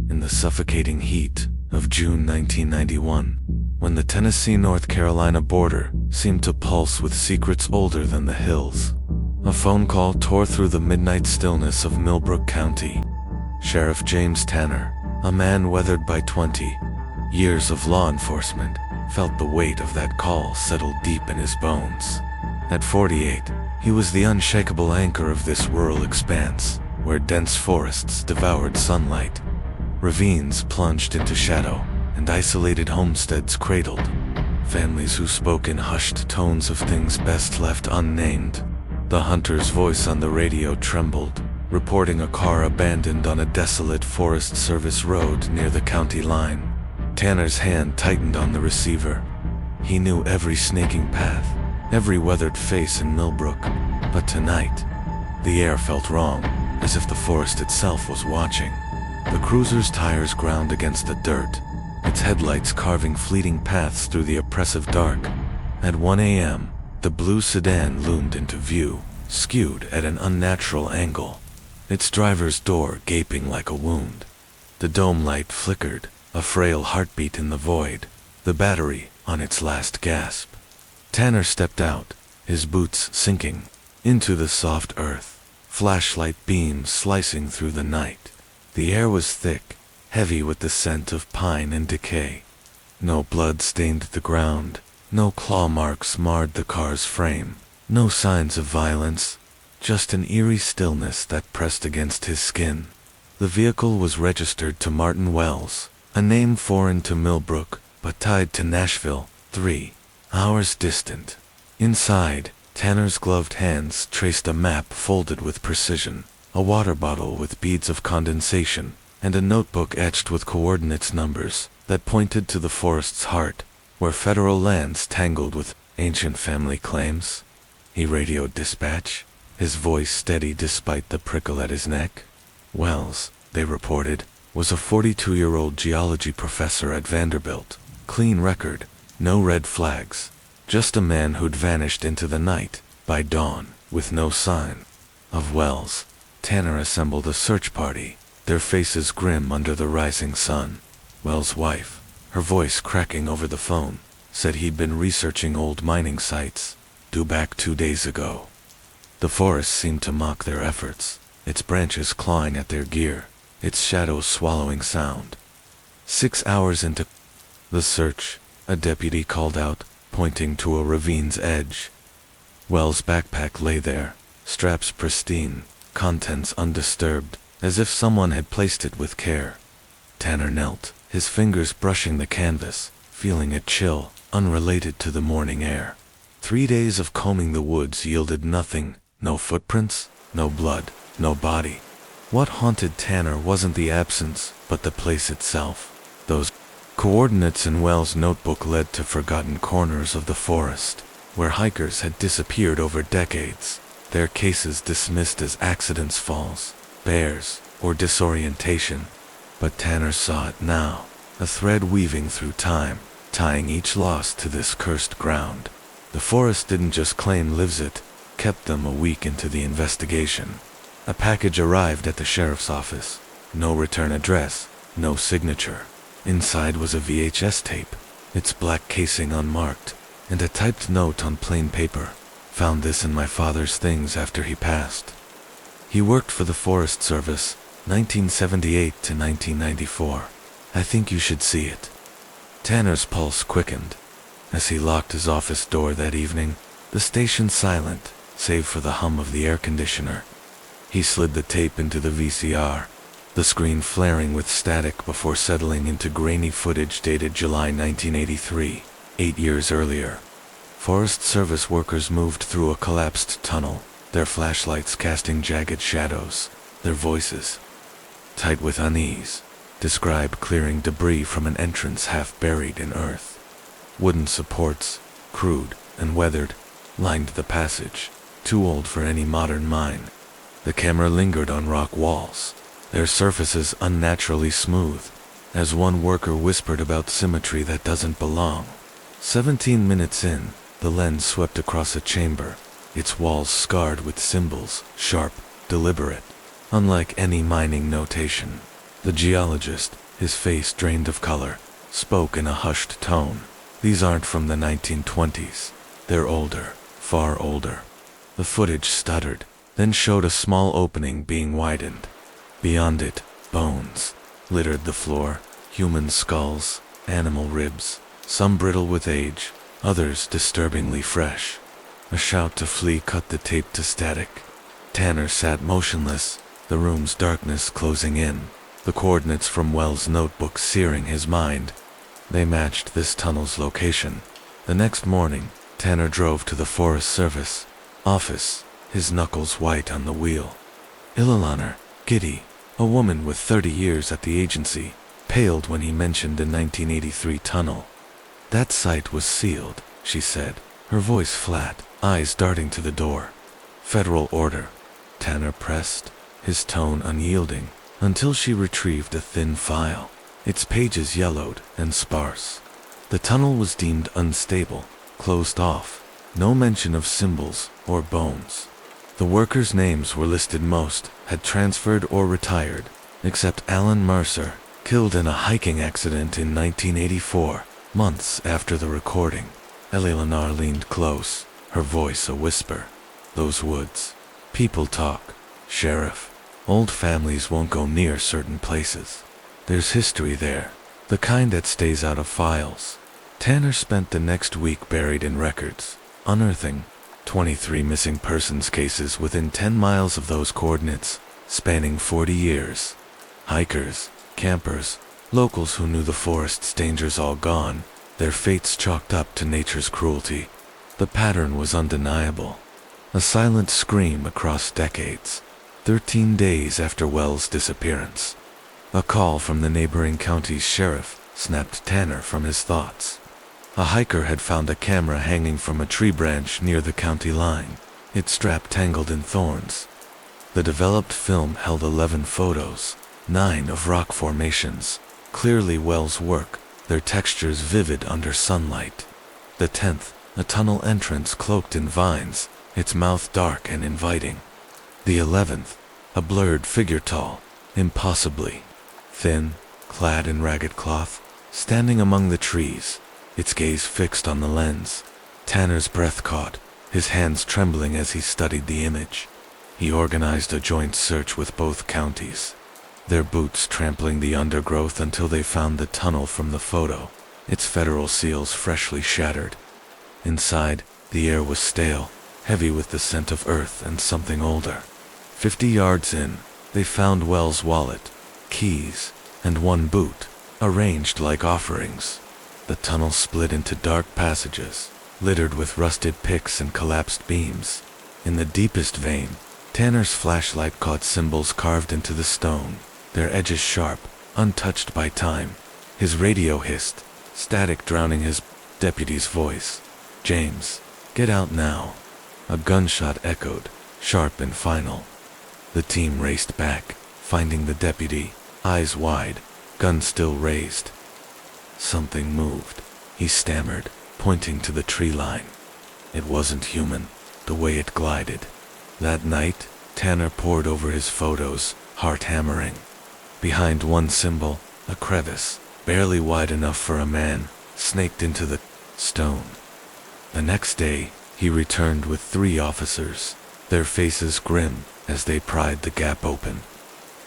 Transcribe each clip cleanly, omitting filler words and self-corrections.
in the suffocating heat of June 1991, when the Tennessee-North Carolina border seemed to pulse with secrets older than the hills. A phone call tore through the midnight stillness of Millbrook County. Sheriff James Tanner, a man weathered by 20 years of law enforcement, felt the weight of that call settle deep in his bones. At 48, he was the unshakable anchor of this rural expanse, where dense forests devoured sunlight, ravines plunged into shadow, and isolated homesteads cradled families who spoke in hushed tones of things best left unnamed. The hunter's voice on the radio trembled, reporting a car abandoned on a desolate Forest Service road near the county line. Tanner's hand tightened on the receiver. He knew every snaking path, every weathered face in Millbrook, but tonight, the air felt wrong, as if the forest itself was watching. The cruiser's tires ground against the dirt, its headlights carving fleeting paths through the oppressive dark. At 1 a.m., the blue sedan loomed into view, skewed at an unnatural angle, its driver's door gaping like a wound. The dome light flickered, a frail heartbeat in the void, the battery on its last gasp. Tanner stepped out, his boots sinking into the soft earth, flashlight beams slicing through the night. The air was thick, heavy with the scent of pine and decay. No blood stained the ground, no claw marks marred the car's frame, no signs of violence, just an eerie stillness that pressed against his skin. The vehicle was registered to Martin Wells, a name foreign to Millbrook, but tied to Nashville, 3 hours distant. Inside, Tanner's gloved hands traced a map folded with precision, a water bottle with beads of condensation, and a notebook etched with coordinates numbers that pointed to the forest's heart, where federal lands tangled with ancient family claims. He radioed dispatch, his voice steady despite the prickle at his neck. Wells, they reported, was a 42-year-old geology professor at Vanderbilt. Clean record, no red flags, just a man who'd vanished into the night by dawn, with no sign of Wells. Tanner assembled a search party, their faces grim under the rising sun. Wells' wife, her voice cracking over the phone, said he'd been researching old mining sites, due back 2 days ago. The forest seemed to mock their efforts, its branches clawing at their gear, its shadows swallowing sound. 6 hours into the search, a deputy called out, pointing to a ravine's edge. Wells' backpack lay there, straps pristine, contents undisturbed, as if someone had placed it with care. Tanner knelt, his fingers brushing the canvas, feeling it chill, unrelated to the morning air. 3 days of combing the woods yielded nothing, no footprints, no blood, no body. What haunted Tanner wasn't the absence, but the place itself. Those coordinates in Wells' notebook led to forgotten corners of the forest, where hikers had disappeared over decades, their cases dismissed as accidents, falls, bears, or disorientation. But Tanner saw it now, a thread weaving through time, tying each loss to this cursed ground. The forest didn't just claim lives, it kept them a week into the investigation. A package arrived at the sheriff's office. No return address, no signature. Inside was a VHS tape, its black casing unmarked, and a typed note on plain paper. Found this in my father's things after he passed. He worked for the Forest Service, 1978 to 1994. I think you should see it. Tanner's pulse quickened. As he locked his office door that evening, the station silent, save for the hum of the air conditioner. He slid the tape into the VCR, the screen flaring with static before settling into grainy footage dated July 1983, 8 years earlier. Forest Service workers moved through a collapsed tunnel, their flashlights casting jagged shadows, their voices, tight with unease, describe clearing debris from an entrance half buried in earth. Wooden supports, crude and weathered, lined the passage, too old for any modern mine. The camera lingered on rock walls, their surfaces unnaturally smooth, as one worker whispered about symmetry that doesn't belong. 17 minutes in, the lens swept across a chamber, its walls scarred with symbols, sharp, deliberate, unlike any mining notation. The geologist, his face drained of color, spoke in a hushed tone. "These aren't from the 1920s. They're older, far older." The footage stuttered, then showed a small opening being widened. Beyond it, bones littered the floor, human skulls, animal ribs, some brittle with age, others disturbingly fresh. A shout to flee cut the tape to static. Tanner sat motionless, the room's darkness closing in, the coordinates from Wells' notebook searing his mind. They matched this tunnel's location. The next morning, Tanner drove to the Forest Service office, his knuckles white on the wheel. Ilalana, giddy, a woman with 30 years at the agency, paled when he mentioned the 1983 tunnel. "That site was sealed," she said, her voice flat, eyes darting to the door. "Federal order," Tanner pressed, his tone unyielding, until she retrieved a thin file, its pages yellowed and sparse. The tunnel was deemed unstable, closed off, no mention of symbols or bones. The workers' names were listed, most had transferred or retired, except Alan Mercer, killed in a hiking accident in 1984, months after the recording. Eleanor leaned close, her voice a whisper. "Those woods. People talk. Sheriff. Old families won't go near certain places. There's history there, the kind that stays out of files." Tanner spent the next week buried in records, unearthing 23 missing persons cases within 10 miles of those coordinates, spanning 40 years. Hikers, campers, locals who knew the forest's dangers all gone, their fates chalked up to nature's cruelty. The pattern was undeniable. A silent scream across decades, 13 days after Wells' disappearance. A call from the neighboring county's sheriff snapped Tanner from his thoughts. A hiker had found a camera hanging from a tree branch near the county line, its strap tangled in thorns. The developed film held 11 photos, 9 of rock formations, clearly Wells' work, their textures vivid under sunlight. The 10th, a tunnel entrance cloaked in vines, its mouth dark and inviting. The 11th, a blurred figure tall, impossibly thin, clad in ragged cloth, standing among the trees, its gaze fixed on the lens. Tanner's breath caught, his hands trembling as he studied the image. He organized a joint search with both counties, their boots trampling the undergrowth until they found the tunnel from the photo, its federal seals freshly shattered. Inside, the air was stale, heavy with the scent of earth and something older. 50 yards in, they found Wells' wallet, keys, and one boot, arranged like offerings. The tunnel split into dark passages, littered with rusted picks and collapsed beams. In the deepest vein, Tanner's flashlight caught symbols carved into the stone, their edges sharp, untouched by time. His radio hissed, static drowning his deputy's voice. "James, get out now." A gunshot echoed, sharp and final. The team raced back, finding the deputy, eyes wide, gun still raised. Something moved, he stammered, pointing to the tree line. It wasn't human, the way it glided. That night, Tanner pored over his photos, heart hammering. Behind one symbol, a crevice, barely wide enough for a man, snaked into the stone. The next day, he returned with 3 officers, their faces grim as they pried the gap open.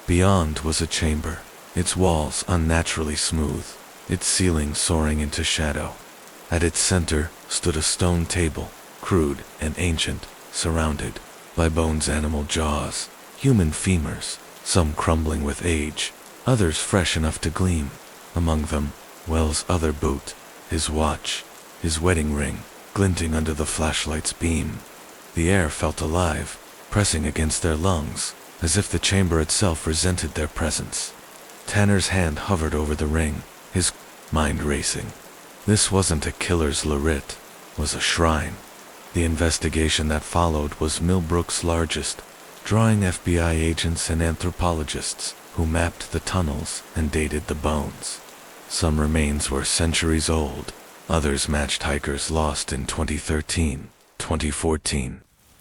Beyond was a chamber, its walls unnaturally smooth, its ceiling soaring into shadow. At its center stood a stone table, crude and ancient, surrounded by bones, animal jaws, human femurs, some crumbling with age, others fresh enough to gleam. Among them, Wells' other boot, his watch, his wedding ring, glinting under the flashlight's beam. The air felt alive, pressing against their lungs, as if the chamber itself resented their presence. Tanner's hand hovered over the ring, his mind racing. This wasn't a killer's larit, was a shrine. The investigation that followed was Millbrook's largest, drawing FBI agents and anthropologists who mapped the tunnels and dated the bones. Some remains were centuries old, others matched hikers lost in 2013, 2014,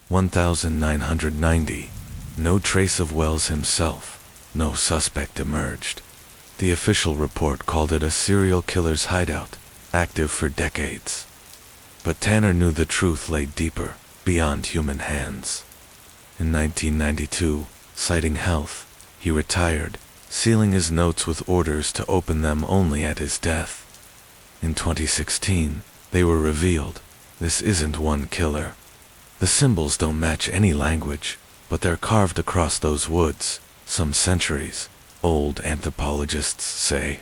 1990. No trace of Wells himself, no suspect emerged. The official report called it a serial killer's hideout, active for decades. But Tanner knew the truth lay deeper, beyond human hands. In 1992, citing health, he retired, sealing his notes with orders to open them only at his death. In 2016, they were revealed. This isn't one killer. The symbols don't match any language, but they're carved across those woods, some centuries old, anthropologists say.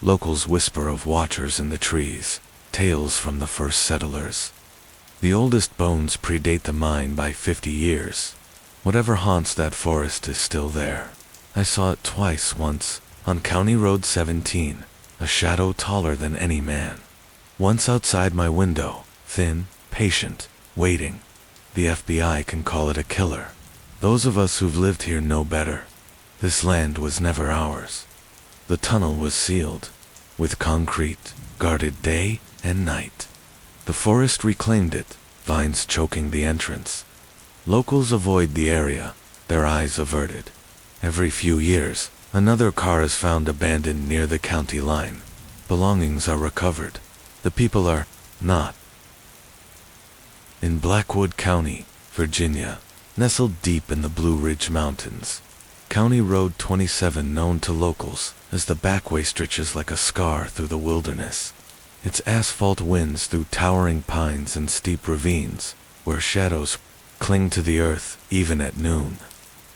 Locals whisper of watchers in the trees, tales from the first settlers. The oldest bones predate the mine by 50 years. Whatever haunts that forest is still there. I saw it twice once, on County Road 17, a shadow taller than any man. Once outside my window, thin, patient, waiting. The FBI can call it a killer. Those of us who've lived here know better. This land was never ours. The tunnel was sealed, with concrete, guarded day and night. The forest reclaimed it, vines choking the entrance. Locals avoid the area, their eyes averted. Every few years, another car is found abandoned near the county line. Belongings are recovered. The people are not. In Blackwood County, Virginia, nestled deep in the Blue Ridge Mountains, County Road 27, known to locals as the backway, stretches like a scar through the wilderness. Its asphalt winds through towering pines and steep ravines, where shadows cling to the earth even at noon.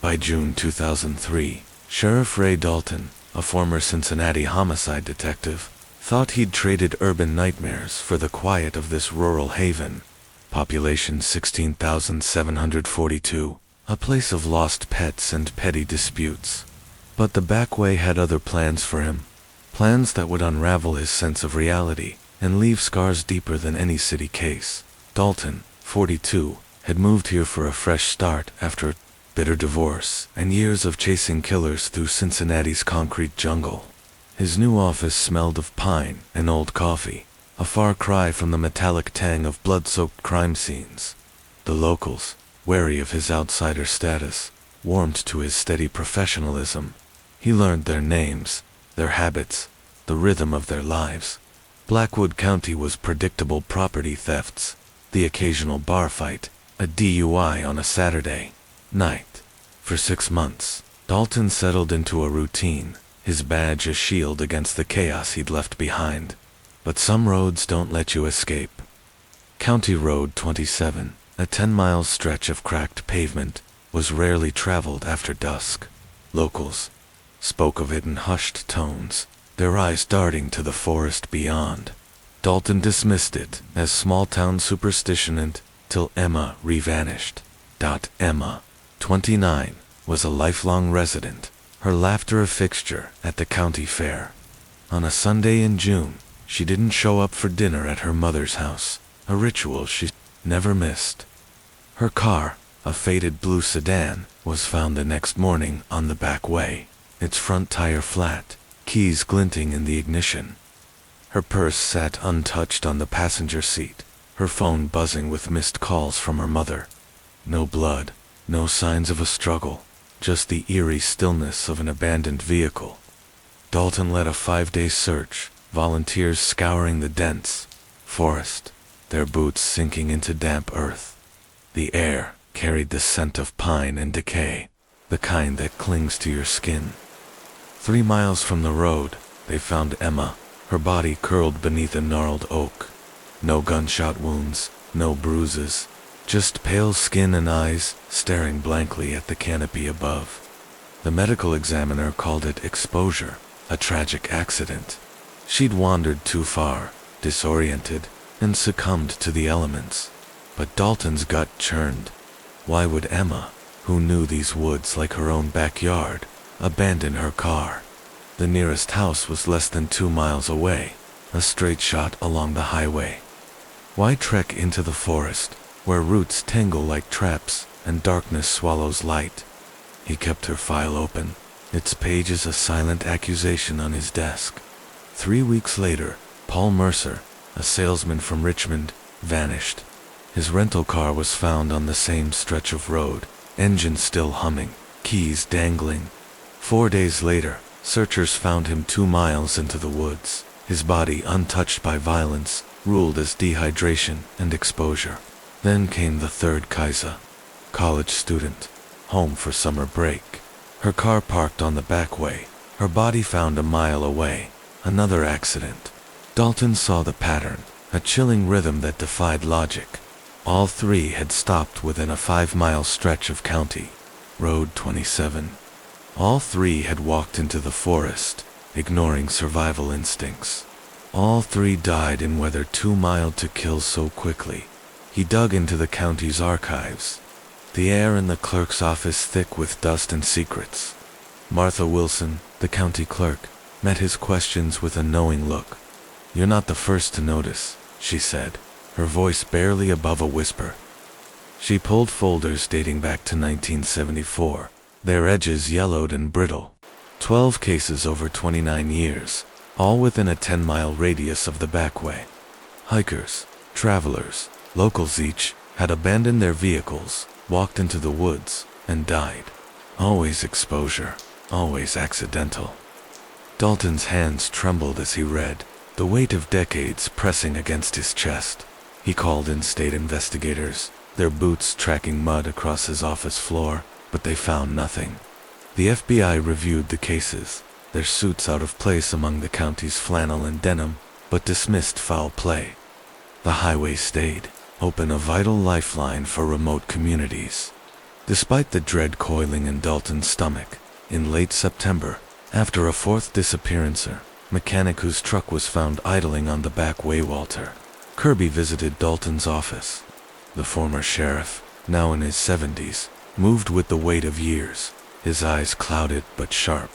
By June 2003, Sheriff Ray Dalton, a former Cincinnati homicide detective, thought he'd traded urban nightmares for the quiet of this rural haven. Population 16,742, a place of lost pets and petty disputes. But the backway had other plans for him. Plans that would unravel his sense of reality and leave scars deeper than any city case. Dalton, 42, had moved here for a fresh start after a bitter divorce and years of chasing killers through Cincinnati's concrete jungle. His new office smelled of pine and old coffee, a far cry from the metallic tang of blood-soaked crime scenes. The locals, wary of his outsider status, warmed to his steady professionalism. He learned their names, their habits, the rhythm of their lives. Blackwood County was predictable: property thefts, the occasional bar fight, a DUI on a Saturday night. For 6 months, Dalton settled into a routine, his badge a shield against the chaos he'd left behind. But some roads don't let you escape. County Road 27, a 10-mile stretch of cracked pavement, was rarely traveled after dusk. Locals spoke of it in hushed tones, their eyes darting to the forest beyond. Dalton dismissed it as small-town superstition until Emma re-vanished. Emma, 29, was a lifelong resident, her laughter a fixture at the county fair. On a Sunday in June, she didn't show up for dinner at her mother's house, a ritual she never missed. Her car, a faded blue sedan, was found the next morning on the back way, its front tire flat, keys glinting in the ignition. Her purse sat untouched on the passenger seat, her phone buzzing with missed calls from her mother. No blood, no signs of a struggle, just the eerie stillness of an abandoned vehicle. Dalton led a 5-day search, volunteers scouring the dense forest, their boots sinking into damp earth. The air carried the scent of pine and decay, the kind that clings to your skin. 3 miles from the road, they found Emma, her body curled beneath a gnarled oak. No gunshot wounds, no bruises, just pale skin and eyes staring blankly at the canopy above. The medical examiner called it exposure, a tragic accident. She'd wandered too far, disoriented, and succumbed to the elements. But Dalton's gut churned. Why would Emma, who knew these woods like her own backyard, abandon her car? The nearest house was less than 2 miles away, a straight shot along the highway. Why trek into the forest, where roots tangle like traps and darkness swallows light? He kept her file open, its pages a silent accusation on his desk. 3 weeks later, Paul Mercer, a salesman from Richmond, vanished. His rental car was found on the same stretch of road, engine still humming, keys dangling. 4 days later, Searchers found him 2 miles into the woods, his body untouched by violence, ruled as dehydration and exposure. Then came the third Kaisa, college student, home for summer break. Her car parked on the back way, her body found a mile away. Another accident. Dalton saw the pattern, a chilling rhythm that defied logic. All 3 had stopped within a 5-mile stretch of County Road 27. All 3 had walked into the forest, ignoring survival instincts. All 3 died in weather too mild to kill so quickly. He dug into the county's archives, the air in the clerk's office thick with dust and secrets. Martha Wilson, the county clerk, met his questions with a knowing look. "You're not the first to notice," she said, her voice barely above a whisper. She pulled folders dating back to 1974, their edges yellowed and brittle. 12 cases over 29 years, all within a 10-mile radius of the backway. Hikers, travelers, locals each, had abandoned their vehicles, walked into the woods, and died. Always exposure, always accidental. Dalton's hands trembled as he read, the weight of decades pressing against his chest. He called in state investigators, their boots tracking mud across his office floor, but they found nothing. The FBI reviewed the cases, their suits out of place among the county's flannel and denim, but dismissed foul play. The highway stayed, open, a vital lifeline for remote communities. Despite the dread coiling in Dalton's stomach, in late September, after a 4th disappearancer, mechanic whose truck was found idling on the back way, Walter Kirby, visited Dalton's office. The former sheriff, now in his 70s, moved with the weight of years, his eyes clouded but sharp.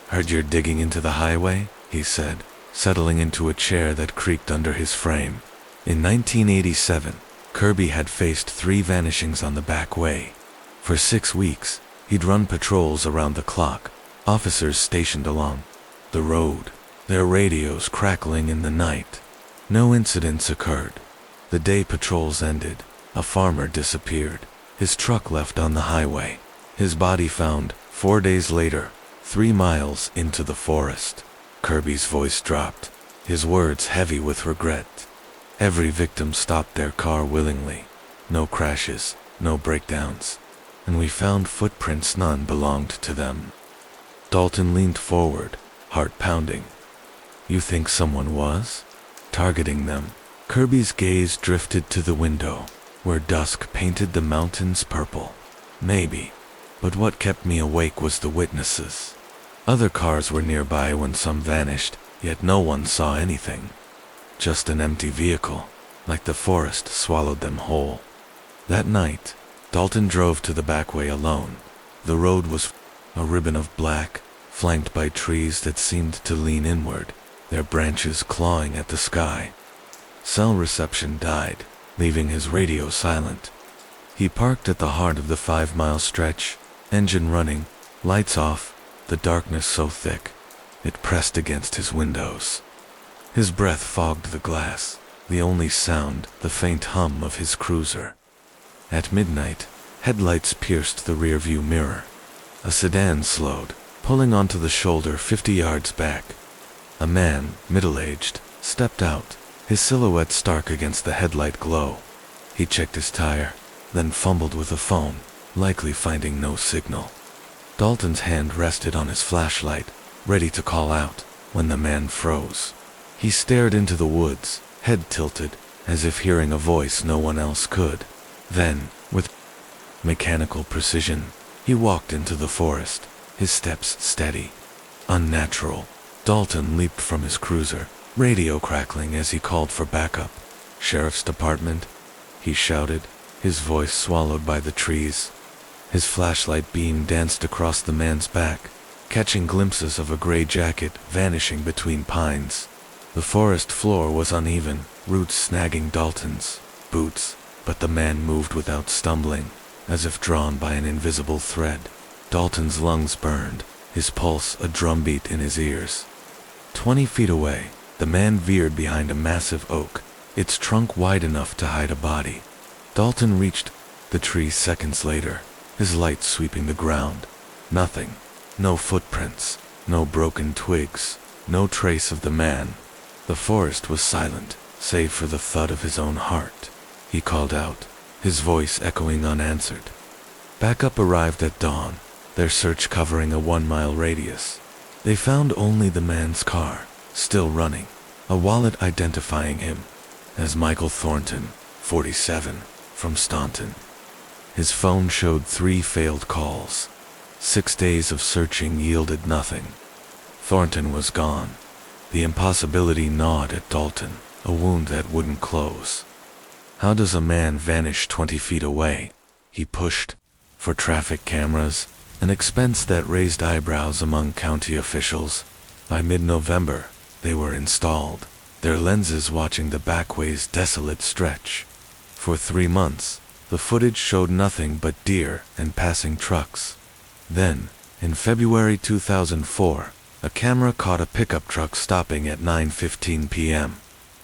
"Heard you're digging into the highway," he said, settling into a chair that creaked under his frame. In 1987, Kirby had faced 3 vanishings on the back way. For 6 weeks, he'd run patrols around the clock, officers stationed along the road, their radios crackling in the night. No incidents occurred. The day patrols ended, a farmer disappeared, his truck left on the highway, his body found 4 days later, 3 miles into the forest. Kirby's voice dropped, his words heavy with regret. Every victim stopped their car willingly. No crashes, no breakdowns. And we found footprints none belonged to them. Dalton leaned forward, heart pounding. "You think someone was targeting them?" Kirby's gaze drifted to the window, where dusk painted the mountains purple. "Maybe. But what kept me awake was the witnesses. Other cars were nearby when some vanished, yet no one saw anything. Just an empty vehicle, like the forest swallowed them whole." That night, Dalton drove to the backway alone. The road was a ribbon of black, flanked by trees that seemed to lean inward, their branches clawing at the sky. Cell reception died, leaving his radio silent. He parked at the heart of the 5-mile stretch, engine running, lights off, the darkness so thick, it pressed against his windows. His breath fogged the glass, the only sound, the faint hum of his cruiser. At midnight, headlights pierced the rearview mirror. A sedan slowed, pulling onto the shoulder 50 yards back. A man, middle-aged, stepped out, his silhouette stark against the headlight glow. He checked his tire, then fumbled with a phone, likely finding no signal. Dalton's hand rested on his flashlight, ready to call out, when the man froze. He stared into the woods, head tilted, as if hearing a voice no one else could. Then, with mechanical precision, he walked into the forest, his steps steady. Unnatural. Dalton leaped from his cruiser, radio crackling as he called for backup. "Sheriff's Department," he shouted, his voice swallowed by the trees. His flashlight beam danced across the man's back, catching glimpses of a gray jacket vanishing between pines. The forest floor was uneven, roots snagging Dalton's boots, but the man moved without stumbling, as if drawn by an invisible thread. Dalton's lungs burned, his pulse a drumbeat in his ears. 20 feet away, the man veered behind a massive oak, its trunk wide enough to hide a body. Dalton reached the tree seconds later, his light sweeping the ground. Nothing. No footprints. No broken twigs, no trace of the man. The forest was silent, save for the thud of his own heart. He called out, his voice echoing unanswered. Backup arrived at dawn, their search covering a 1-mile radius. They found only the man's car, still running, a wallet identifying him as Michael Thornton, 47, from Staunton. His phone showed 3 failed calls. 6 days of searching yielded nothing. Thornton was gone. The impossibility gnawed at Dalton, a wound that wouldn't close. How does a man vanish 20 feet away? He pushed for traffic cameras, an expense that raised eyebrows among county officials. By mid-November, they were installed, their lenses watching the backway's desolate stretch. For 3 months, the footage showed nothing but deer and passing trucks. Then, in February 2004, a camera caught a pickup truck stopping at 9:15 p.m.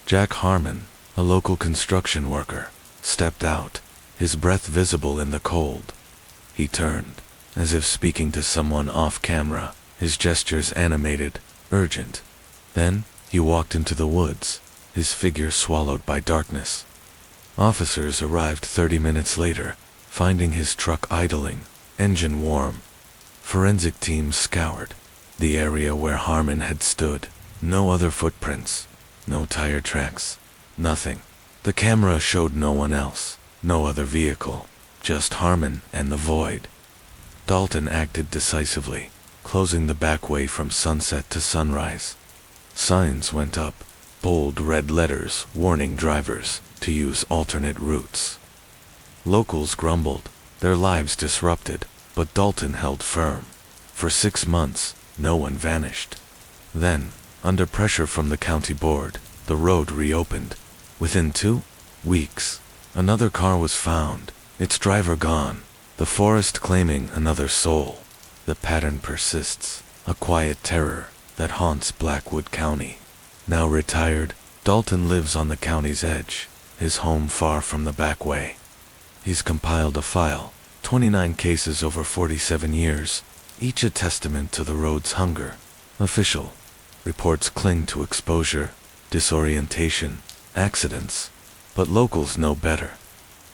Jack Harmon, a local construction worker, stepped out, his breath visible in the cold. He turned, as if speaking to someone off camera, his gestures animated, urgent. Then, he walked into the woods, his figure swallowed by darkness. Officers arrived 30 minutes later, finding his truck idling, engine warm. Forensic teams scoured the area where Harmon had stood. No other footprints, no tire tracks, nothing. The camera showed no one else, no other vehicle, just Harmon and the void. Dalton acted decisively, closing the back way from sunset to sunrise. Signs went up, bold red letters warning drivers to use alternate routes. Locals grumbled, their lives disrupted, but Dalton held firm. For 6 months, no one vanished. Then, under pressure from the county board, the road reopened. Within 2 weeks, another car was found, its driver gone, the forest claiming another soul. The pattern persists, a quiet terror that haunts Blackwood County. Now retired, Dalton lives on the county's edge, his home far from the back way. He's compiled a file, 29 cases over 47 years, each a testament to the road's hunger. Official reports cling to exposure, disorientation, accidents, but locals know better.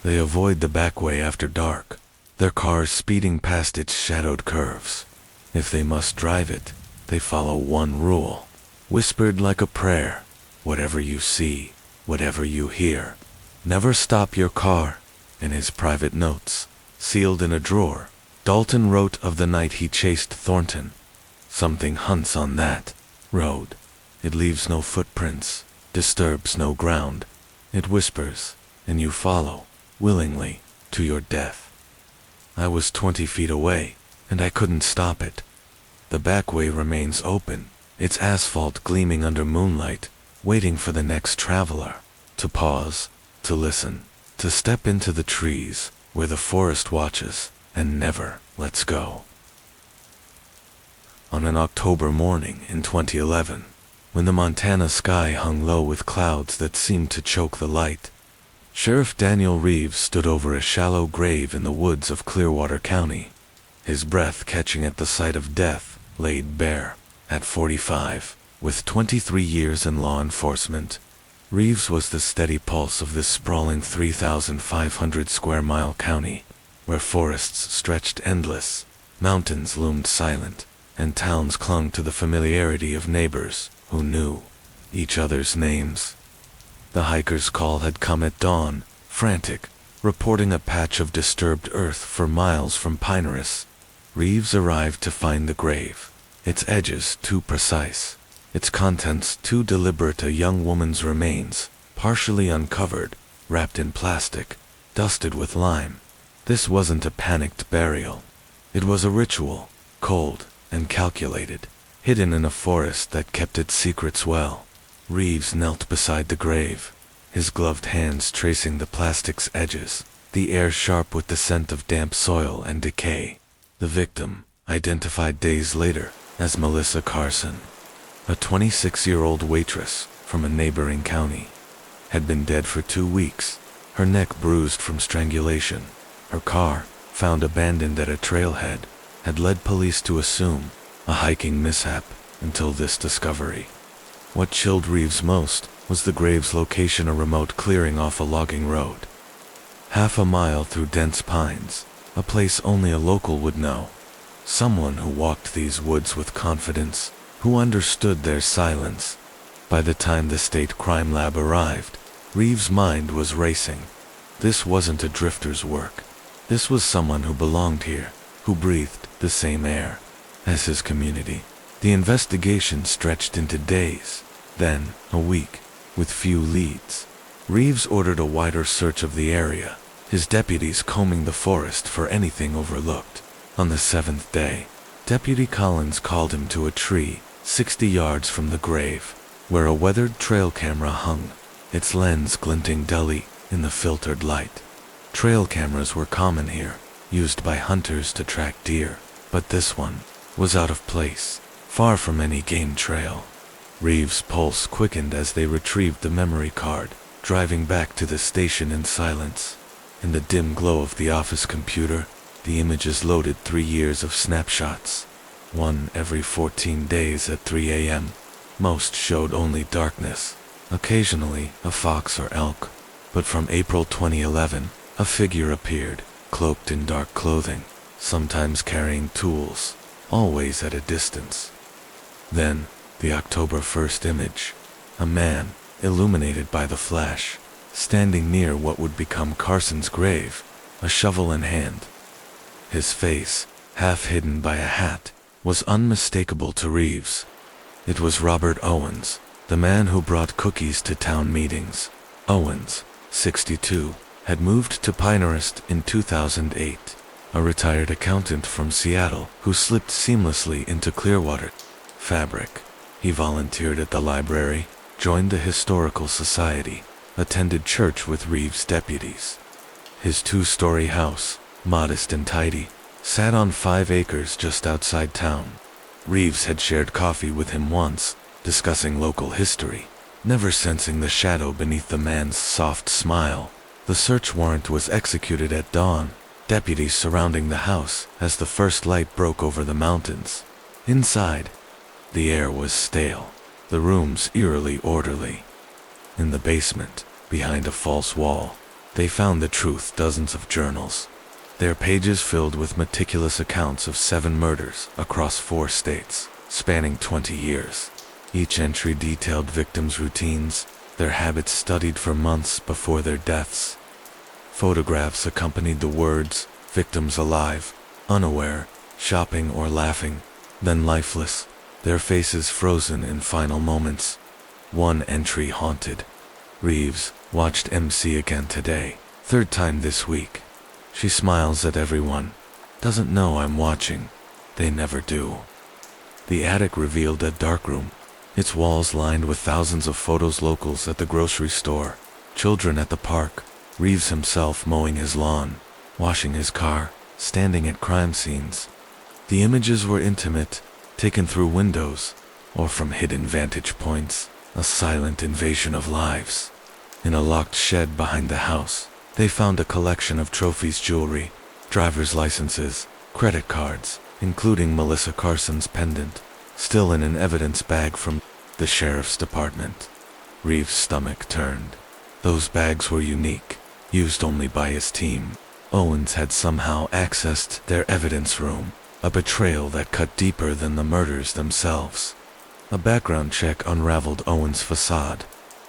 They avoid the back way after dark, their cars speeding past its shadowed curves. If they must drive it, they follow one rule, whispered like a prayer: whatever you see, whatever you hear, never stop your car. In his private notes, sealed in a drawer, Dalton wrote of the night he chased Thornton. Something hunts on that road. It leaves no footprints, disturbs no ground. It whispers, and you follow, willingly, to your death. I was 20 feet away, and I couldn't stop it. The back way remains open, its asphalt gleaming under moonlight, waiting for the next traveler to pause, to listen, to step into the trees where the forest watches and never lets go. On an October morning in 2011, when the Montana sky hung low with clouds that seemed to choke the light, Sheriff Daniel Reeves stood over a shallow grave in the woods of Clearwater County, his breath catching at the sight of death laid bare. At 45, with 23 years in law enforcement, Reeves was the steady pulse of this sprawling 3,500 square mile county, where forests stretched endless, mountains loomed silent, and towns clung to the familiarity of neighbors who knew each other's names. The hiker's call had come at dawn, frantic, reporting a patch of disturbed earth for miles from Pinehurst. Reeves arrived to find the grave, its edges too precise, its contents too deliberate. A young woman's remains, partially uncovered, wrapped in plastic, dusted with lime. This wasn't a panicked burial. It was a ritual, cold and calculated, hidden in a forest that kept its secrets well. Reeves knelt beside the grave, his gloved hands tracing the plastic's edges, the air sharp with the scent of damp soil and decay. The victim, identified days later as Melissa Carson, a 26-year-old waitress from a neighboring county, had been dead for 2 weeks, her neck bruised from strangulation. Her car, found abandoned at a trailhead, had led police to assume a hiking mishap, until this discovery. What chilled Reeves most was the grave's location, a remote clearing off a logging road. Half a mile through dense pines, a place only a local would know. Someone who walked these woods with confidence, who understood their silence. By the time the state crime lab arrived, Reeves' mind was racing. This wasn't a drifter's work. This was someone who belonged here, who breathed the same air as his community. The investigation stretched into days, then a week, with few leads. Reeves ordered a wider search of the area, his deputies combing the forest for anything overlooked. On the 7th day, Deputy Collins called him to a tree 60 yards from the grave, where a weathered trail camera hung, its lens glinting dully in the filtered light. Trail cameras were common here, used by hunters to track deer, but this one was out of place, far from any game trail. Reeves' pulse quickened as they retrieved the memory card, driving back to the station in silence. In the dim glow of the office computer, the images loaded 3 years of snapshots, one every 14 days at 3 a.m. Most showed only darkness, occasionally a fox or elk, but from April 2011, a figure appeared, cloaked in dark clothing, sometimes carrying tools, always at a distance. Then, the October 1st image, a man, illuminated by the flash, standing near what would become Carson's grave, a shovel in hand. His face, half hidden by a hat, was unmistakable to Reeves. It was Robert Owens, the man who brought cookies to town meetings. Owens, 62, had moved to Pinehurst in 2008, a retired accountant from Seattle who slipped seamlessly into Clearwater fabric. He volunteered at the library, joined the Historical Society, attended church with Reeves' deputies. His 2-story house, modest and tidy, sat on 5 acres just outside town. Reeves had shared coffee with him once, discussing local history, never sensing the shadow beneath the man's soft smile. The search warrant was executed at dawn, deputies surrounding the house as the first light broke over the mountains. Inside, the air was stale, the rooms eerily orderly. In the basement, behind a false wall, they found the truth: dozens of journals, their pages filled with meticulous accounts of 7 murders across 4 states, spanning 20 years. Each entry detailed victims' routines, their habits studied for months before their deaths. Photographs accompanied the words: victims alive, unaware, shopping or laughing, then lifeless, their faces frozen in final moments. One entry haunted. Reeves watched MC again today, 3rd time this week. She smiles at everyone, doesn't know I'm watching. They never do. The attic revealed a darkroom, its walls lined with thousands of photos: locals at the grocery store, children at the park, Reeves himself mowing his lawn, washing his car, standing at crime scenes. The images were intimate, taken through windows, or from hidden vantage points, a silent invasion of lives. In a locked shed behind the house, they found a collection of trophies: jewelry, driver's licenses, credit cards, including Melissa Carson's pendant, still in an evidence bag from the sheriff's department. Reeves' stomach turned. Those bags were unique, used only by his team. Owens had somehow accessed their evidence room, a betrayal that cut deeper than the murders themselves. A background check unraveled Owens' facade.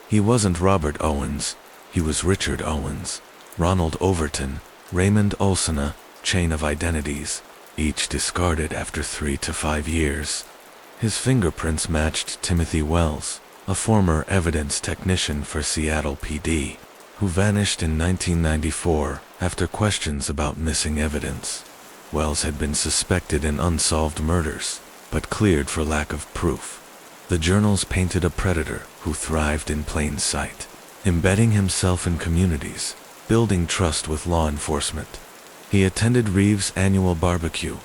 He wasn't Robert Owens, he was Richard Owens, Ronald Overton, Raymond Olsena, chain of identities, each discarded after 3 to 5 years. His fingerprints matched Timothy Wells, a former evidence technician for Seattle PD, who vanished in 1994 after questions about missing evidence. Wells had been suspected in unsolved murders, but cleared for lack of proof. The journals painted a predator who thrived in plain sight, embedding himself in communities, building trust with law enforcement. He attended Reeves' annual barbecue,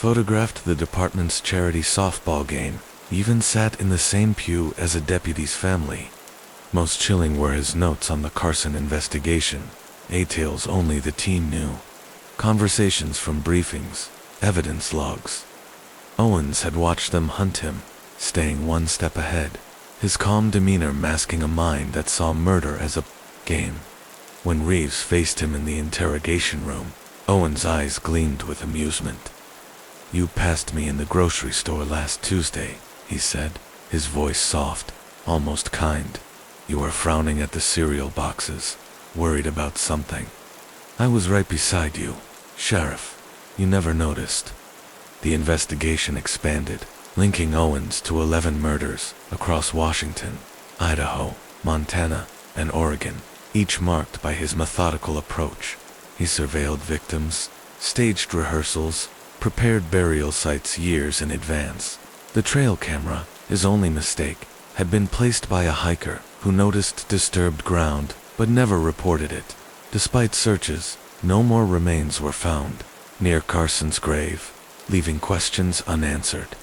photographed the department's charity softball game, even sat in the same pew as a deputy's family. Most chilling were his notes on the Carson investigation, details only the team knew. Conversations from briefings, evidence logs. Owens had watched them hunt him, staying one step ahead, his calm demeanor masking a mind that saw murder as a game. When Reeves faced him in the interrogation room, Owens' eyes gleamed with amusement. "You passed me in the grocery store last Tuesday," he said, his voice soft, almost kind. "You were frowning at the cereal boxes, worried about something. I was right beside you, Sheriff. You never noticed." The investigation expanded, linking Owens to 11 murders across Washington, Idaho, Montana, and Oregon, each marked by his methodical approach. He surveilled victims, staged rehearsals, prepared burial sites years in advance. The trail camera, his only mistake, had been placed by a hiker who noticed disturbed ground but never reported it. Despite searches, no more remains were found near Carson's grave, leaving questions unanswered.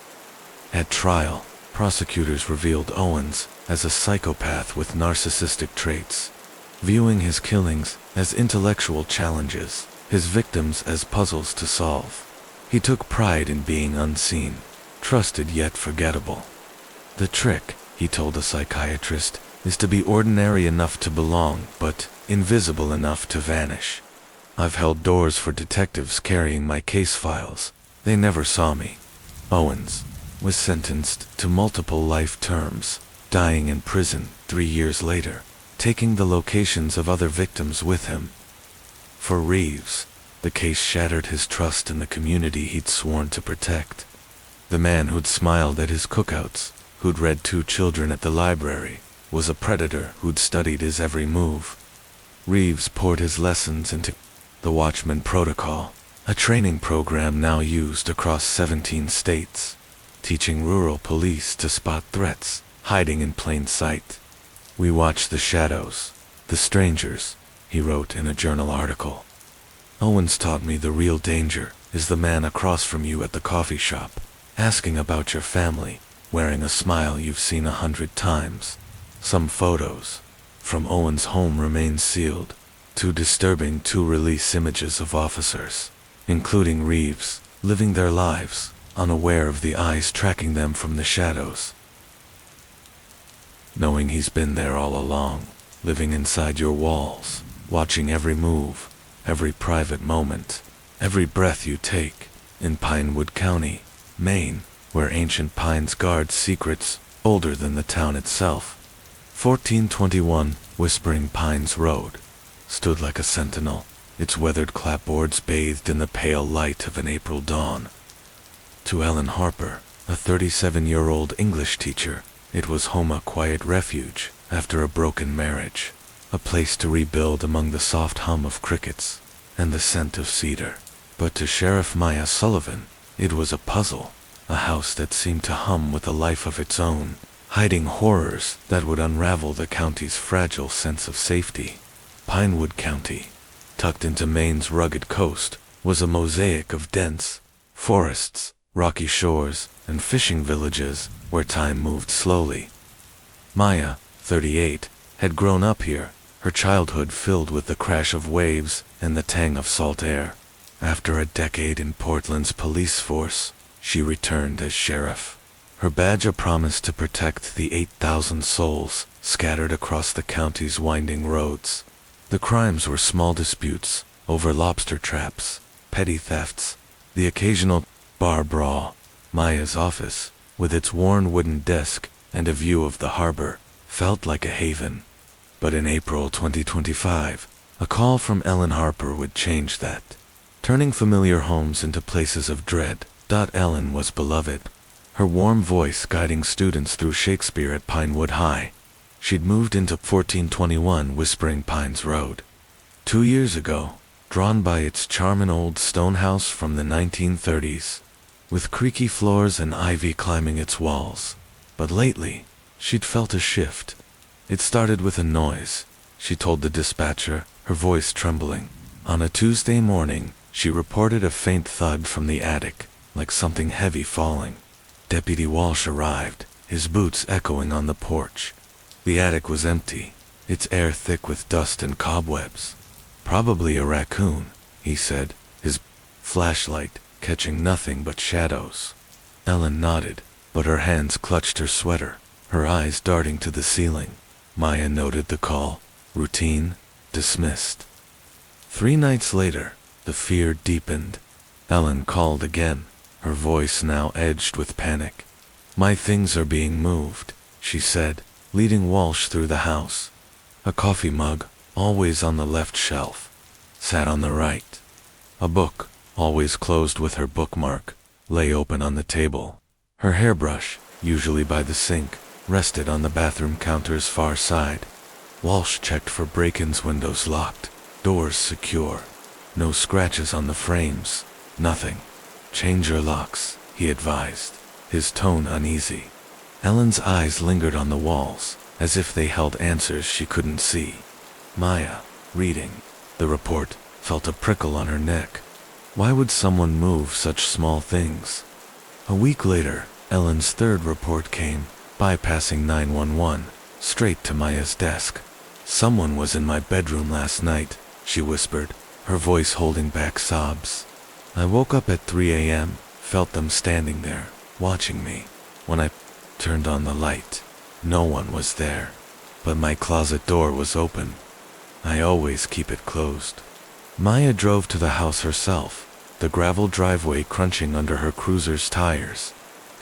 At trial, prosecutors revealed Owens as a psychopath with narcissistic traits, viewing his killings as intellectual challenges, his victims as puzzles to solve. He took pride in being unseen, trusted yet forgettable. "The trick," he told a psychiatrist, "is to be ordinary enough to belong, but invisible enough to vanish. I've held doors for detectives carrying my case files. They never saw me." Owens was sentenced to multiple life terms, dying in prison 3 years later, taking the locations of other victims with him. For Reeves, the case shattered his trust in the community he'd sworn to protect. The man who'd smiled at his cookouts, who'd read 2 children at the library, was a predator who'd studied his every move. Reeves poured his lessons into the Watchman Protocol, a training program now used across 17 states, teaching rural police to spot threats hiding in plain sight. "We watch the shadows, the strangers," he wrote in a journal article. "Owens taught me the real danger is the man across from you at the coffee shop, asking about your family, wearing a smile you've seen 100 times. Some photos from Owens' home remain sealed, too disturbing to release images of officers, including Reeves, living their lives, unaware of the eyes tracking them from the shadows. Knowing he's been there all along, living inside your walls, watching every move, every private moment, every breath you take, in Pinewood County, Maine, where ancient pines guard secrets older than the town itself. 1421 Whispering Pines Road stood like a sentinel, its weathered clapboards bathed in the pale light of an April dawn. To Ellen Harper, a 37-year-old English teacher, it was home, a quiet refuge after a broken marriage, a place to rebuild among the soft hum of crickets and the scent of cedar. But to Sheriff Maya Sullivan, it was a puzzle, a house that seemed to hum with a life of its own, hiding horrors that would unravel the county's fragile sense of safety. Pinewood County, tucked into Maine's rugged coast, was a mosaic of dense forests, rocky shores, and fishing villages where time moved slowly. Maya, 38, had grown up here, her childhood filled with the crash of waves and the tang of salt air. After a decade in Portland's police force, she returned as sheriff, her badge a promise to protect the 8,000 souls scattered across the county's winding roads. The crimes were small disputes over lobster traps, petty thefts, the occasional bar brawl. Maya's office, with its worn wooden desk and a view of the harbor, felt like a haven. But in April 2025, a call from Ellen Harper would change that, turning familiar homes into places of dread. Ellen was beloved, her warm voice guiding students through Shakespeare at Pinewood High. She'd moved into 1421 Whispering Pines Road 2 years ago, drawn by its charming old stone house from the 1930s, with creaky floors and ivy climbing its walls. But lately, she'd felt a shift. It started with a noise, she told the dispatcher, her voice trembling. On a Tuesday morning, she reported a faint thud from the attic, like something heavy falling. Deputy Walsh arrived, his boots echoing on the porch. The attic was empty, its air thick with dust and cobwebs. "Probably a raccoon," he said, his flashlight catching nothing but shadows. Ellen nodded, but her hands clutched her sweater, her eyes darting to the ceiling. Maya noted the call. Routine, dismissed. 3 nights later, the fear deepened. Ellen called again, her voice now edged with panic. "My things are being moved," she said, leading Walsh through the house. A coffee mug, always on the left shelf, sat on the right. A book, always closed with her bookmark, lay open on the table. Her hairbrush, usually by the sink, rested on the bathroom counter's far side. Walsh checked for break-ins, windows locked, doors secure. No scratches on the frames, nothing. "Change your locks," he advised, his tone uneasy. Ellen's eyes lingered on the walls, as if they held answers she couldn't see. Maya, reading the report, felt a prickle on her neck. Why would someone move such small things? A week later, Ellen's third report came, bypassing 911, straight to Maya's desk. "Someone was in my bedroom last night," she whispered, her voice holding back sobs. "I woke up at 3 a.m., felt them standing there, watching me. When I turned on the light, no one was there, but my closet door was open. I always keep it closed." Maya drove to the house herself, the gravel driveway crunching under her cruiser's tires.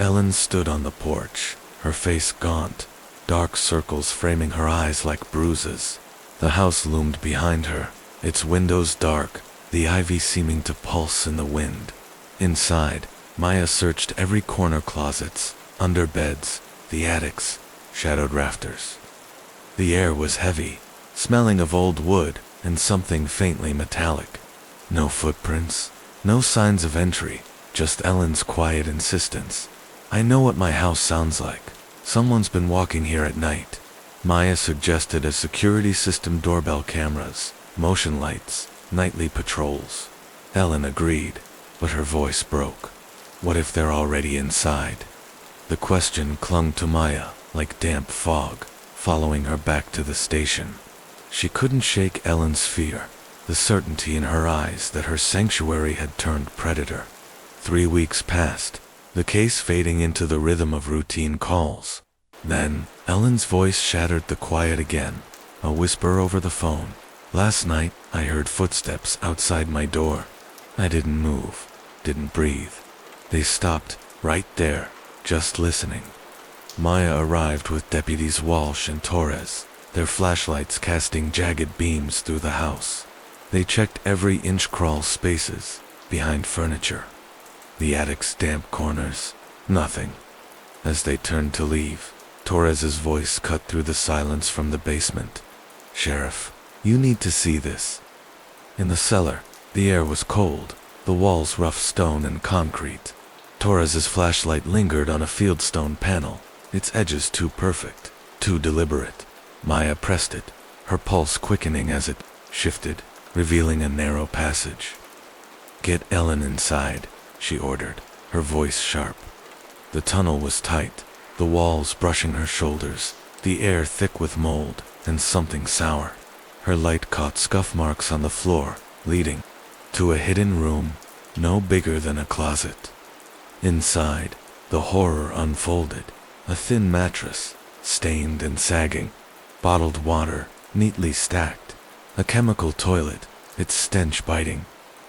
Ellen stood on the porch, her face gaunt, dark circles framing her eyes like bruises. The house loomed behind her, its windows dark, the ivy seeming to pulse in the wind. Inside, Maya searched every corner, closets, under beds, the attics, shadowed rafters. The air was heavy, smelling of old wood and something faintly metallic. No footprints, no signs of entry, just Ellen's quiet insistence. "I know what my house sounds like. Someone's been walking here at night." Maya suggested a security system, doorbell cameras, motion lights, nightly patrols. Ellen agreed, but her voice broke. What if they're already inside? The question clung to Maya like damp fog, following her back to the station. She couldn't shake Ellen's fear, the certainty in her eyes that her sanctuary had turned predator. 3 weeks passed, the case fading into the rhythm of routine calls. Then, Ellen's voice shattered the quiet again, a whisper over the phone. "Last night, I heard footsteps outside my door. I didn't move, didn't breathe. They stopped, right there, just listening." Maya arrived with deputies Walsh and Torres, their flashlights casting jagged beams through the house. They checked every inch, crawl spaces, behind furniture, the attic's damp corners, nothing. As they turned to leave, Torres's voice cut through the silence from the basement. "Sheriff, you need to see this." In the cellar, the air was cold, the walls rough stone and concrete. Torres's flashlight lingered on a fieldstone panel, its edges too perfect, too deliberate. Maya pressed it, her pulse quickening as it shifted, revealing a narrow passage. "Get Ellen inside," she ordered, her voice sharp. The tunnel was tight, the walls brushing her shoulders, the air thick with mold and something sour. Her light caught scuff marks on the floor, leading to a hidden room, no bigger than a closet. Inside, the horror unfolded. A thin mattress, stained and sagging, bottled water, neatly stacked, a chemical toilet, its stench biting,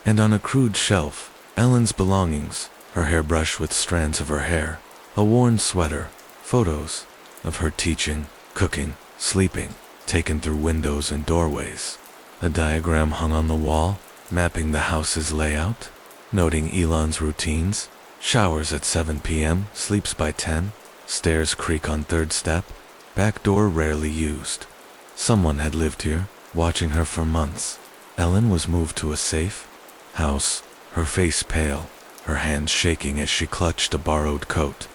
and on a crude shelf, Ellen's belongings, her hairbrush with strands of her hair, a worn sweater, photos of her teaching, cooking, sleeping, taken through windows and doorways. A diagram hung on the wall, mapping the house's layout, noting Elon's routines: showers at 7 p.m., sleeps by 10, stairs creak on 3rd step, back door rarely used. Someone had lived here, watching her for months. Ellen was moved to a safe house, her face pale, her hands shaking as she clutched a borrowed coat.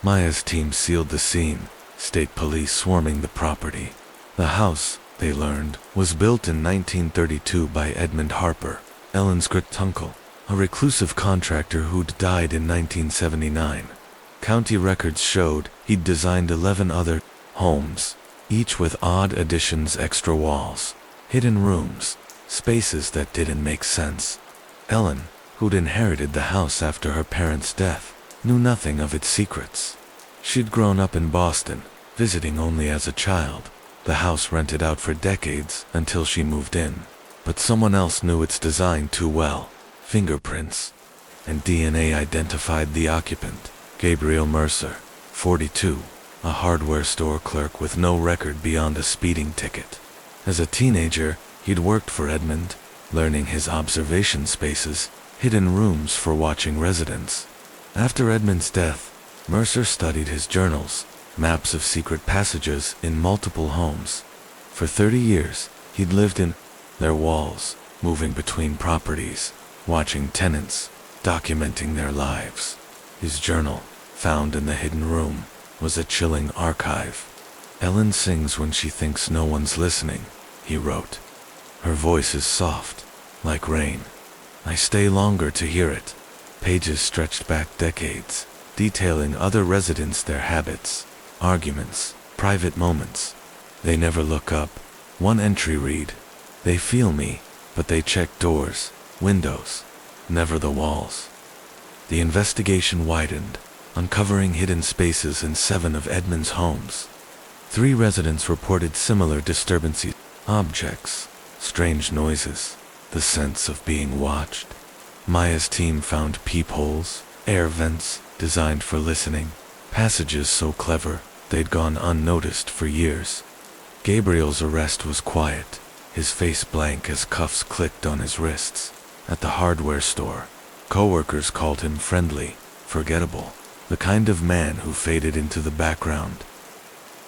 Maya's team sealed the scene, state police swarming the property. The house, they learned, was built in 1932 by Edmund Harper, Ellen's great-uncle, a reclusive contractor who'd died in 1979. County records showed he'd designed 11 other homes, each with odd additions, extra walls, hidden rooms, spaces that didn't make sense. Ellen, who'd inherited the house after her parents' death, knew nothing of its secrets. She'd grown up in Boston, visiting only as a child. The house rented out for decades until she moved in. But someone else knew its design too well. Fingerprints and DNA identified the occupant, Gabriel Mercer, 42, a hardware store clerk with no record beyond a speeding ticket. As a teenager, he'd worked for Edmund, learning his observation spaces, hidden rooms for watching residents. After Edmund's death, Mercer studied his journals, maps of secret passages in multiple homes. For 30 years, he'd lived in their walls, moving between properties, watching tenants, documenting their lives. His journal, found in the hidden room, was a chilling archive. "Ellen sings when she thinks no one's listening," he wrote. "Her voice is soft, like rain. I stay longer to hear it." Pages stretched back decades, detailing other residents, their habits, arguments, private moments. "They never look up." One entry read, "They feel me, but they check doors, windows, never the walls." The investigation widened, uncovering hidden spaces in 7 of Edmund's homes. 3 residents reported similar disturbances, objects, strange noises, the sense of being watched. Maya's team found peepholes, air vents designed for listening, passages so clever they'd gone unnoticed for years. Gabriel's arrest was quiet, his face blank as cuffs clicked on his wrists. At the hardware store, coworkers called him friendly, forgettable, the kind of man who faded into the background.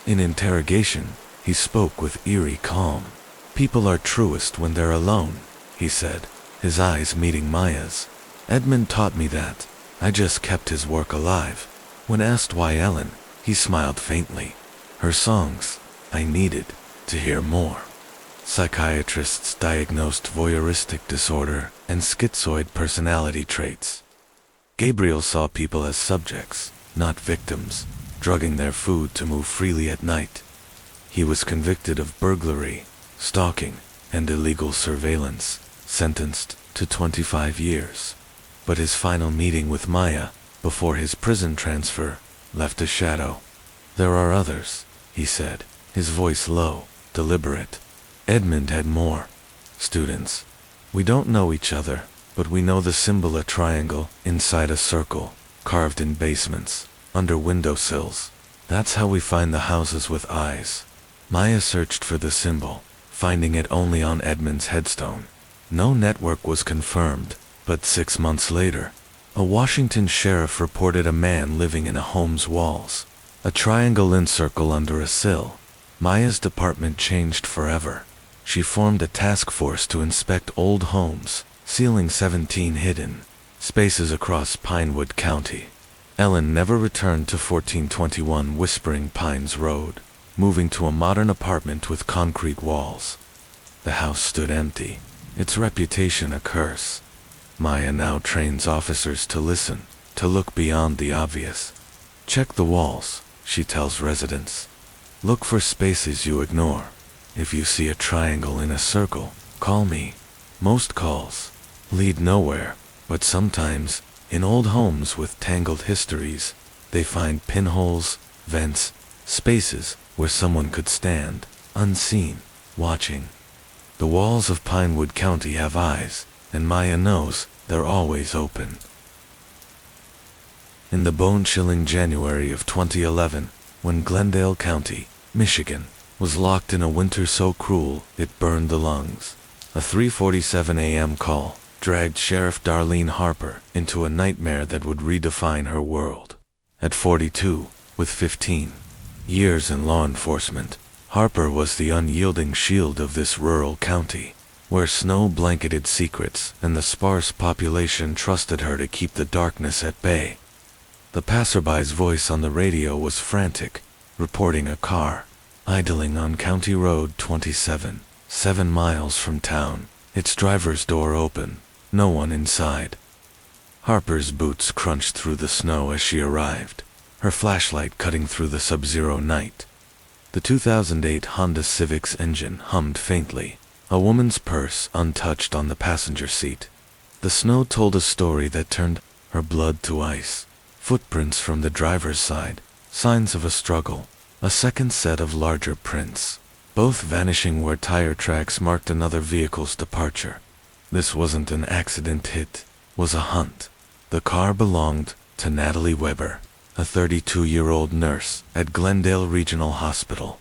In interrogation, he spoke with eerie calm. "People are truest when they're alone," he said, his eyes meeting Maya's. "Edmund taught me that. I just kept his work alive." When asked why Ellen, he smiled faintly. "Her songs, I needed to hear more." Psychiatrists diagnosed voyeuristic disorder and schizoid personality traits. Gabriel saw people as subjects, not victims, drugging their food to move freely at night. He was convicted of burglary, stalking, and illegal surveillance, sentenced to 25 years. But his final meeting with Maya, before his prison transfer, left a shadow. "There are others," he said, his voice low, deliberate. "Edmund had more. Students. We don't know each other, but we know the symbol, a triangle inside a circle, carved in basements, under windowsills. That's how we find the houses with eyes." Maya searched for the symbol, finding it only on Edmund's headstone. No network was confirmed, but 6 months later, a Washington sheriff reported a man living in a home's walls, a triangle encircle under a sill. Maya's department changed forever. She formed a task force to inspect old homes, sealing 17 hidden spaces across Pinewood County. Ellen never returned to 1421 Whispering Pines Road, moving to a modern apartment with concrete walls. The house stood empty, its reputation a curse. Maya now trains officers to listen, to look beyond the obvious. "Check the walls," she tells residents. "Look for spaces you ignore. If you see a triangle in a circle, call me." Most calls lead nowhere, but sometimes, in old homes with tangled histories, they find pinholes, vents, spaces where someone could stand, unseen, watching. The walls of Pinewood County have eyes, and Maya knows they're always open. In the bone-chilling January of 2011, when Glendale County, Michigan, was locked in a winter so cruel it burned the lungs, a 3:47 a.m. call dragged Sheriff Darlene Harper into a nightmare that would redefine her world. At 42, with 15 years in law enforcement, Harper was the unyielding shield of this rural county, where snow blanketed secrets and the sparse population trusted her to keep the darkness at bay. The passerby's voice on the radio was frantic, reporting a car idling on County Road 27, 7 miles from town, its driver's door open, no one inside. Harper's boots crunched through the snow as she arrived, her flashlight cutting through the sub-zero night. The 2008 Honda Civic's engine hummed faintly, a woman's purse untouched on the passenger seat. The snow told a story that turned her blood to ice. Footprints from the driver's side, signs of a struggle, a second set of larger prints, both vanishing where tire tracks marked another vehicle's departure. This wasn't an accident hit, was a hunt. The car belonged to Natalie Weber, a 32-year-old nurse at Glendale Regional Hospital.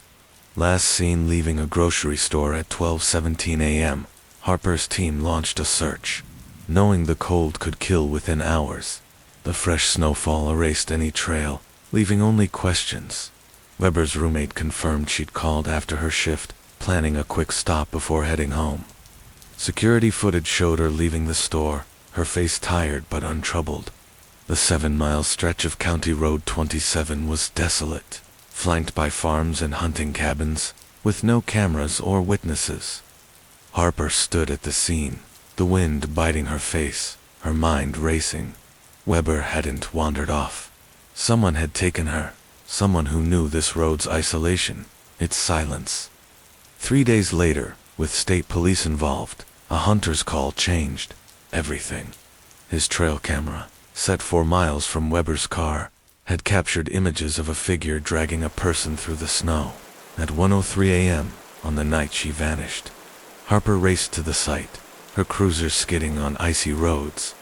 Last seen leaving a grocery store at 12:17 a.m., Harper's team launched a search, knowing the cold could kill within hours. The fresh snowfall erased any trail, leaving only questions. Weber's roommate confirmed she'd called after her shift, planning a quick stop before heading home. Security footage showed her leaving the store, her face tired but untroubled. The 7-mile stretch of County Road 27 was desolate, flanked by farms and hunting cabins, with no cameras or witnesses. Harper stood at the scene, the wind biting her face, her mind racing. Weber hadn't wandered off. Someone had taken her, someone who knew this road's isolation, its silence. 3 days later, with state police involved, a hunter's call changed everything. His trail camera, set 4 miles from Weber's car, had captured images of a figure dragging a person through the snow. At 1:03 a.m., on the night she vanished. Harper raced to the site, her cruiser skidding on icy roads.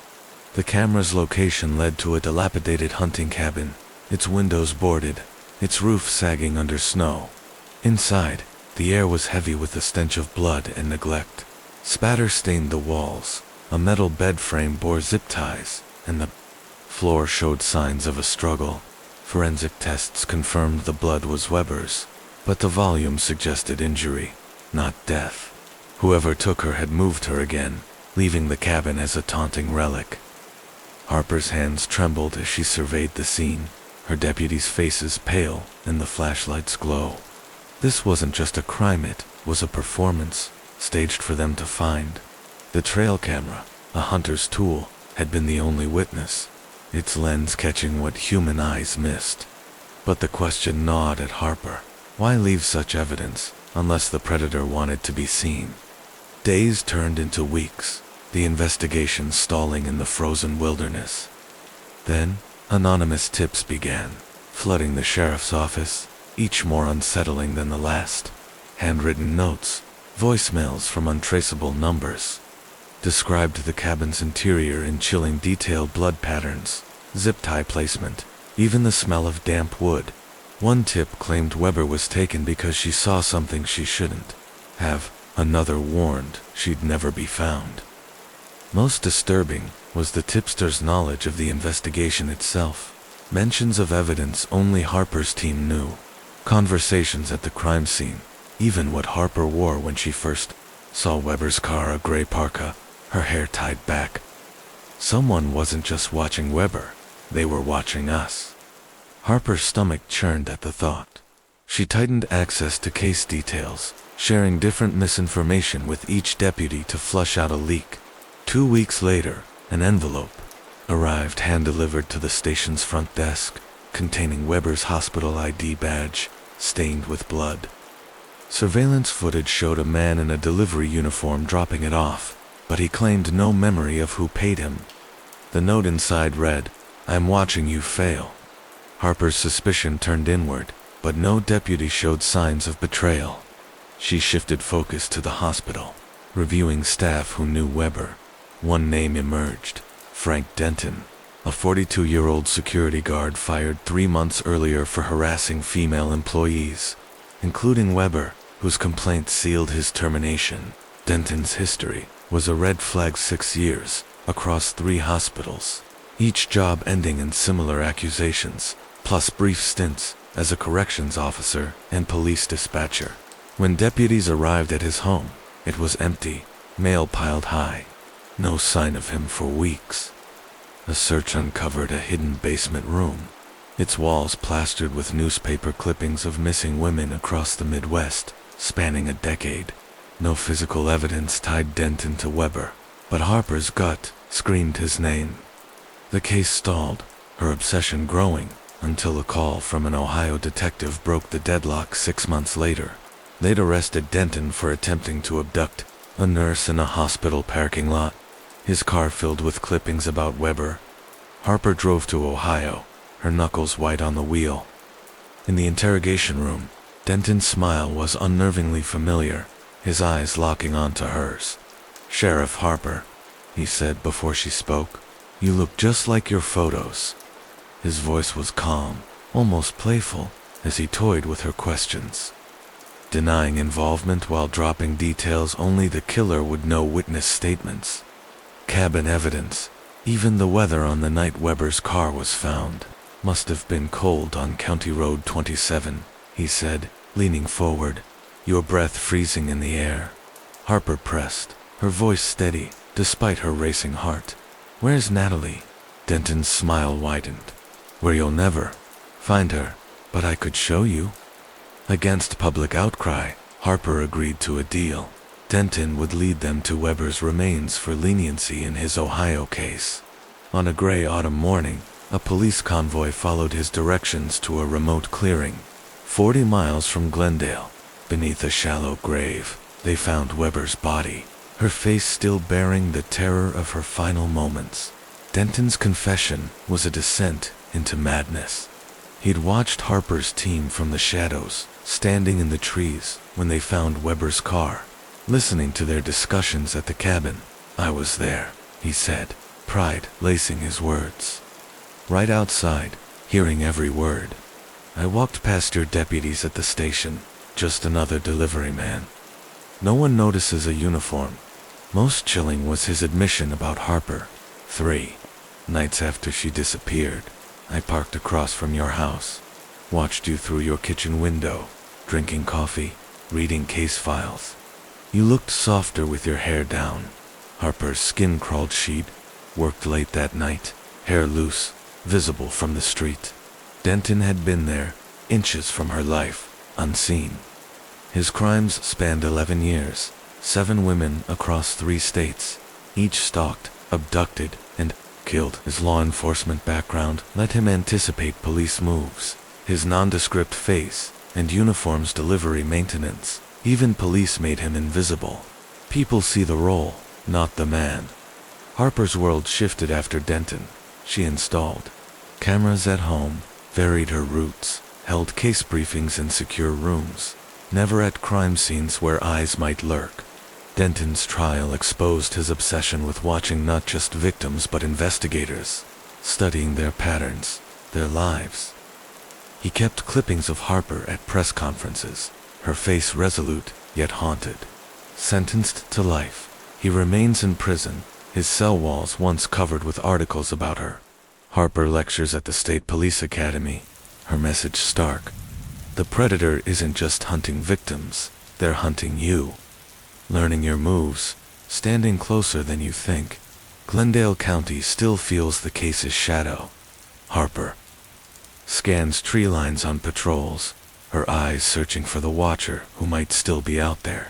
The camera's location led to a dilapidated hunting cabin, its windows boarded, its roof sagging under snow. Inside, the air was heavy with the stench of blood and neglect. Spatter stained the walls, a metal bed frame bore zip ties, and the floor showed signs of a struggle. Forensic tests confirmed the blood was Weber's, but the volume suggested injury, not death. Whoever took her had moved her again, leaving the cabin as a taunting relic. Harper's hands trembled as she surveyed the scene, her deputies' faces pale in the flashlight's glow. This wasn't just a crime, it was a performance, staged for them to find. The trail camera, a hunter's tool, had been the only witness, its lens catching what human eyes missed. But the question gnawed at Harper. Why leave such evidence, unless the predator wanted to be seen? Days turned into weeks, the investigation stalling in the frozen wilderness. Then, anonymous tips began, flooding the sheriff's office, each more unsettling than the last. Handwritten notes, voicemails from untraceable numbers, described the cabin's interior in chilling detail: blood patterns, zip tie placement, even the smell of damp wood. One tip claimed Weber was taken because she saw something she shouldn't have. Another warned she'd never be found. Most disturbing was the tipster's knowledge of the investigation itself. Mentions of evidence only Harper's team knew. Conversations at the crime scene, even what Harper wore when she first saw Weber's car: a gray parka, her hair tied back. Someone wasn't just watching Weber, they were watching us. Harper's stomach churned at the thought. She tightened access to case details, sharing different misinformation with each deputy to flush out a leak. 2 weeks later, an envelope arrived, hand-delivered to the station's front desk, containing Weber's hospital ID badge, stained with blood. Surveillance footage showed a man in a delivery uniform dropping it off, but he claimed no memory of who paid him. The note inside read, "I'm watching you fail." Harper's suspicion turned inward, but no deputy showed signs of betrayal. She shifted focus to the hospital, reviewing staff who knew Weber. One name emerged: Frank Denton, a 42-year-old security guard fired 3 months earlier for harassing female employees, including Weber, whose complaint sealed his termination. Denton's history was a red flag: 6 years, across 3 hospitals, each job ending in similar accusations, plus brief stints as a corrections officer and police dispatcher. When deputies arrived at his home, it was empty, mail piled high. No sign of him for weeks. A search uncovered a hidden basement room, its walls plastered with newspaper clippings of missing women across the Midwest, spanning a decade. No physical evidence tied Denton to Weber, but Harper's gut screamed his name. The case stalled, her obsession growing, until a call from an Ohio detective broke the deadlock 6 months later. They'd arrested Denton for attempting to abduct a nurse in a hospital parking lot, his car filled with clippings about Weber. Harper drove to Ohio, her knuckles white on the wheel. In the interrogation room, Denton's smile was unnervingly familiar, his eyes locking onto hers. "Sheriff Harper," he said before she spoke, "you look just like your photos." His voice was calm, almost playful, as he toyed with her questions. Denying involvement while dropping details only the killer would know witness statements. Cabin evidence, even the weather on the night Weber's car was found. "Must have been cold on County Road 27, he said, leaning forward, your breath freezing in the air. Harper pressed, her voice steady, despite her racing heart. "Where's Natalie?" Denton's smile widened. "Where you'll never find her, but I could show you." Against public outcry, Harper agreed to a deal. Denton would lead them to Weber's remains for leniency in his Ohio case. On a gray autumn morning, a police convoy followed his directions to a remote clearing, 40 miles from Glendale. Beneath a shallow grave, they found Weber's body, her face still bearing the terror of her final moments. Denton's confession was a descent into madness. He'd watched Harper's team from the shadows, standing in the trees when they found Weber's car, listening to their discussions at the cabin. "I was there," he said, pride lacing his words. "Right outside, hearing every word. I walked past your deputies at the station, just another delivery man." No one notices a uniform. Most chilling was his admission about Harper. 3 nights after she disappeared, I parked across from your house, watched you through your kitchen window, drinking coffee, reading case files. You looked softer with your hair down. Harper's skin-crawled sheet, worked late that night, hair loose, visible from the street. Denton had been there, inches from her life, unseen. His crimes spanned 11 years, 7 women across 3 states, each stalked, abducted, and killed. His law enforcement background let him anticipate police moves. His nondescript face and uniform's delivery maintenance. Even police made him invisible. People see the role, not the man. Harper's world shifted after Denton. She installed cameras at home, varied her routes, held case briefings in secure rooms, never at crime scenes where eyes might lurk. Denton's trial exposed his obsession with watching not just victims but investigators, studying their patterns, their lives. He kept clippings of Harper at press conferences, her face resolute yet haunted. Sentenced to life, he remains in prison, his cell walls once covered with articles about her. Harper lectures at the State Police Academy, her message stark. The predator isn't just hunting victims, they're hunting you. Learning your moves, standing closer than you think. Glendale County still feels the case's shadow. Harper scans tree lines on patrols, her eyes searching for the watcher who might still be out there.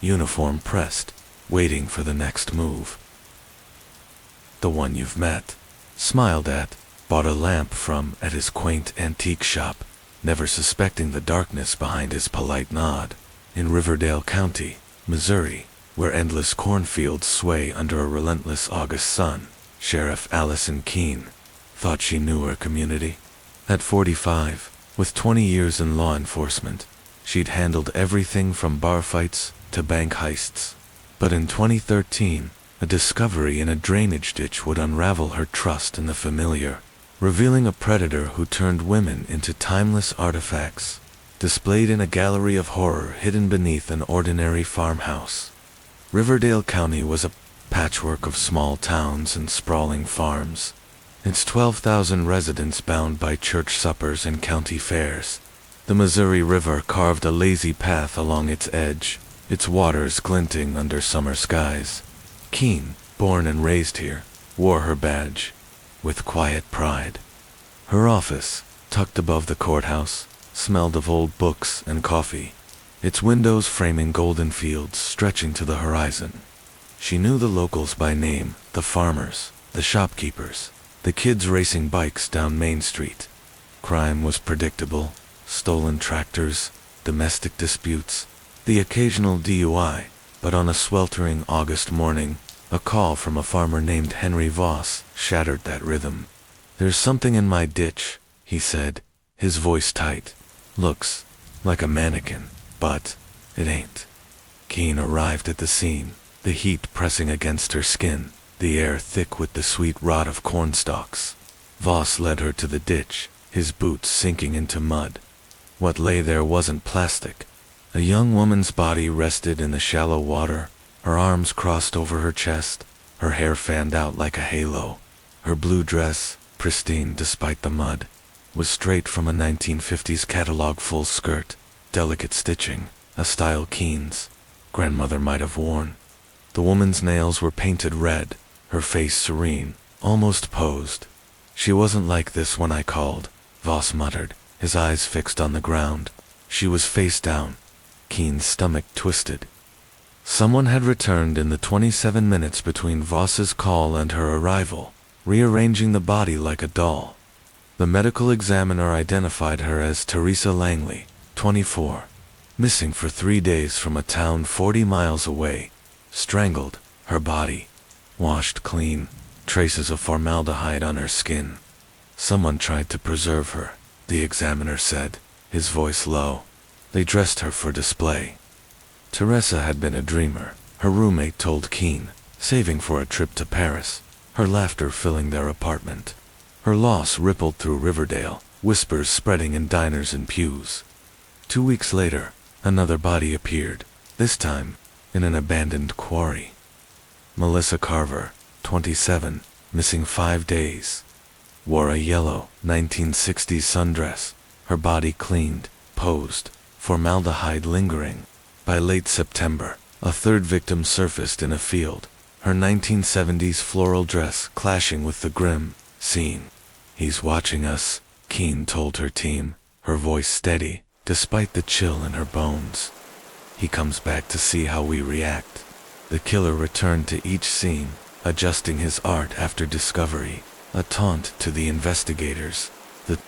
Uniform pressed, waiting for the next move. The one you've met, smiled at, bought a lamp from at his quaint antique shop, never suspecting the darkness behind his polite nod. In Riverdale County, Missouri, where endless cornfields sway under a relentless August sun, Sheriff Allison Keene thought she knew her community. At 45, with 20 years in law enforcement, she'd handled everything from bar fights to bank heists. But in 2013, a discovery in a drainage ditch would unravel her trust in the familiar, revealing a predator who turned women into timeless artifacts, displayed in a gallery of horror hidden beneath an ordinary farmhouse. Riverdale County was a patchwork of small towns and sprawling farms, its 12,000 residents bound by church suppers and county fairs. The Missouri River carved a lazy path along its edge, its waters glinting under summer skies. Keene, born and raised here, wore her badge with quiet pride. Her office, tucked above the courthouse, smelled of old books and coffee, its windows framing golden fields stretching to the horizon. She knew the locals by name, the farmers, the shopkeepers, the kids racing bikes down Main Street. Crime was predictable, stolen tractors, domestic disputes, the occasional DUI, but on a sweltering August morning, a call from a farmer named Henry Voss shattered that rhythm. "There's something in my ditch," he said, his voice tight. Looks like a mannequin, but it ain't. Keen arrived at the scene, the heat pressing against her skin, the air thick with the sweet rot of cornstalks. Voss led her to the ditch, his boots sinking into mud. What lay there wasn't plastic. A young woman's body rested in the shallow water, her arms crossed over her chest, her hair fanned out like a halo. Her blue dress, pristine despite the mud, was straight from a 1950s catalog full skirt, delicate stitching, a style Keen's grandmother might have worn. The woman's nails were painted red, her face serene, almost posed. She wasn't like this when I called, Voss muttered, his eyes fixed on the ground. She was face down. Keen's stomach twisted. Someone had returned in the 27 minutes between Voss's call and her arrival, rearranging the body like a doll. The medical examiner identified her as Teresa Langley, 24, missing for 3 days from a town 40 miles away, strangled, her body washed clean, traces of formaldehyde on her skin. Someone tried to preserve her, the examiner said, his voice low. They dressed her for display. Teresa had been a dreamer, her roommate told Keen, saving for a trip to Paris, her laughter filling their apartment. Her loss rippled through Riverdale, whispers spreading in diners and pews. 2 weeks later, another body appeared, this time in an abandoned quarry. Melissa Carver, 27, missing 5 days. Wore a yellow, 1960s sundress, her body cleaned, posed, formaldehyde lingering. By late September, a third victim surfaced in a field, her 1970s floral dress clashing with the grim scene. He's watching us, Keen told her team, her voice steady, despite the chill in her bones. He comes back to see how we react. The killer returned to each scene, adjusting his art after discovery, a taunt to the investigators. The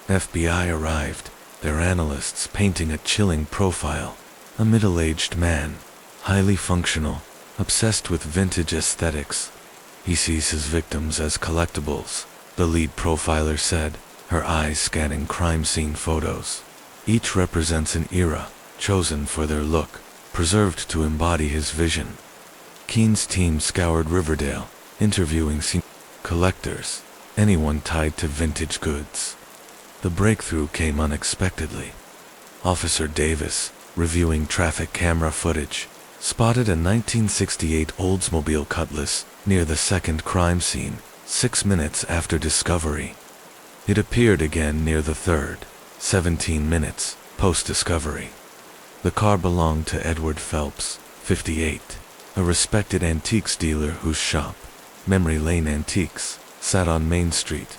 FBI arrived, their analysts painting a chilling profile. A middle-aged man, highly functional, obsessed with vintage aesthetics. He sees his victims as collectibles, the lead profiler said, her eyes scanning crime scene photos. Each represents an era, chosen for their look, preserved to embody his vision. Keen's team scoured Riverdale, interviewing collectors, anyone tied to vintage goods. The breakthrough came unexpectedly. Officer Davis, reviewing traffic camera footage, spotted a 1968 Oldsmobile Cutlass near the second crime scene, 6 minutes after discovery. It appeared again near the third, 17 minutes post-discovery. The car belonged to Edward Phelps, 58, a respected antiques dealer whose shop, Memory Lane Antiques, sat on Main Street.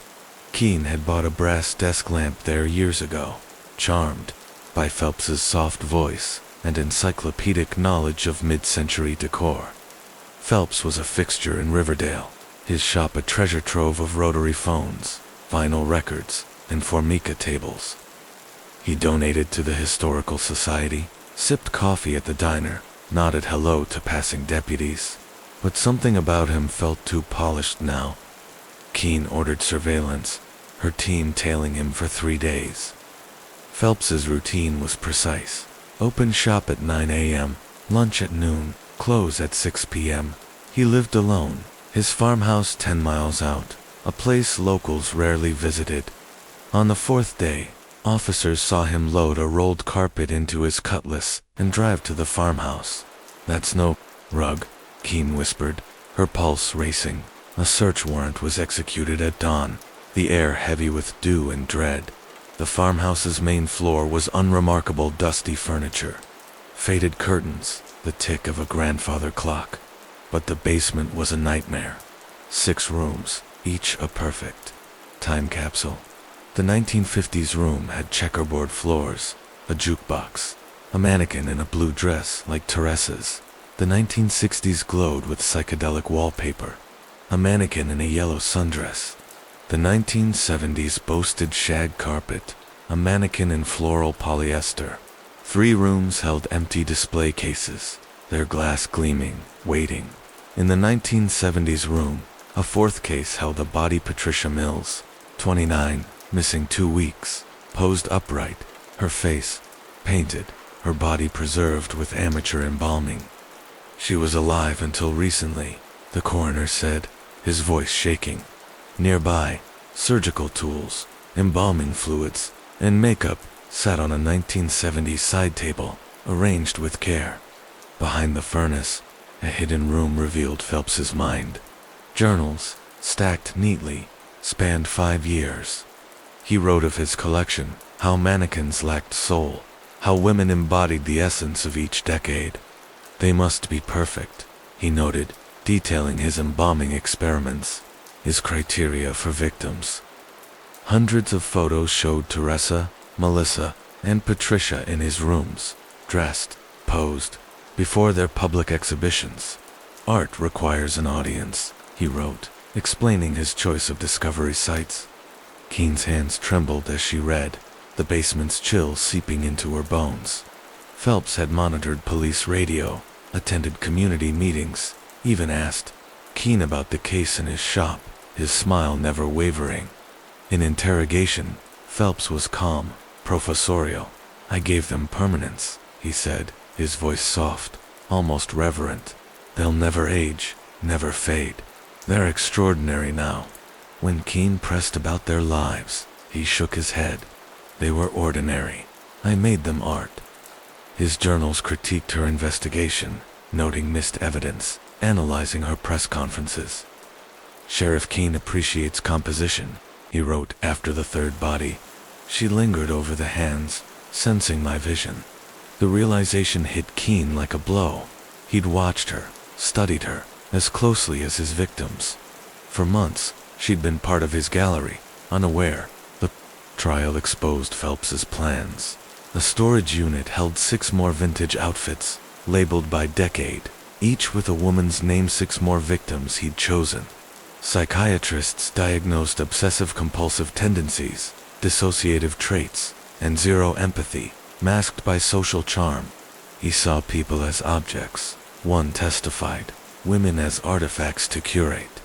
Keen had bought a brass desk lamp there years ago, charmed by Phelps's soft voice and encyclopedic knowledge of mid-century decor. Phelps was a fixture in Riverdale, his shop a treasure trove of rotary phones, vinyl records, and Formica tables. He donated to the Historical Society, sipped coffee at the diner, nodded hello to passing deputies, but something about him felt too polished now. Keen ordered surveillance, her team tailing him for 3 days. Phelps's routine was precise. Open shop at 9 a.m., lunch at noon, close at 6 p.m. He lived alone, his farmhouse 10 miles out, a place locals rarely visited. On the 4th day, officers saw him load a rolled carpet into his Cutlass and drive to the farmhouse. "That's no rug," Keen whispered, her pulse racing. A search warrant was executed at dawn, the air heavy with dew and dread. The farmhouse's main floor was unremarkable dusty furniture, faded curtains, the tick of a grandfather clock. But the basement was a nightmare. 6 rooms, each a perfect time capsule. The 1950s room had checkerboard floors, a jukebox, a mannequin in a blue dress like Teresa's. The 1960s glowed with psychedelic wallpaper, a mannequin in a yellow sundress. The 1970s boasted shag carpet, a mannequin in floral polyester. 3 rooms held empty display cases, their glass gleaming, waiting. In the 1970s room, a 4th case held a body Patricia Mills, 29, missing 2 weeks, posed upright, her face painted, her body preserved with amateur embalming. She was alive until recently, the coroner said, his voice shaking. Nearby, surgical tools, embalming fluids, and makeup sat on a 1970s side table, arranged with care. Behind the furnace, a hidden room revealed Phelps's mind. Journals, stacked neatly, spanned 5 years. He wrote of his collection, how mannequins lacked soul, how women embodied the essence of each decade. They must be perfect, he noted, detailing his embalming experiments, his criteria for victims. Hundreds of photos showed Teresa, Melissa, and Patricia in his rooms, dressed, posed, before their public exhibitions. Art requires an audience, he wrote, explaining his choice of discovery sites. Keene's hands trembled as she read, the basement's chill seeping into her bones. Phelps had monitored police radio, attended community meetings, even asked Keene about the case in his shop, his smile never wavering. In interrogation, Phelps was calm, professorial. I gave them permanence, he said, his voice soft, almost reverent. They'll never age, never fade. They're extraordinary now. When Keene pressed about their lives, he shook his head. They were ordinary. I made them art. His journals critiqued her investigation, noting missed evidence, analyzing her press conferences. Sheriff Keene appreciates composition, he wrote after the third body. She lingered over the hands, sensing my vision. The realization hit Keene like a blow. He'd watched her, studied her, as closely as his victims. For months, she'd been part of his gallery, unaware. The trial exposed Phelps's plans. The storage unit held 6 more vintage outfits, labeled by decade, each with a woman's name. 6 more victims he'd chosen. Psychiatrists diagnosed obsessive-compulsive tendencies, dissociative traits, and zero empathy, masked by social charm. He saw people as objects, one testified, women as artifacts to curate.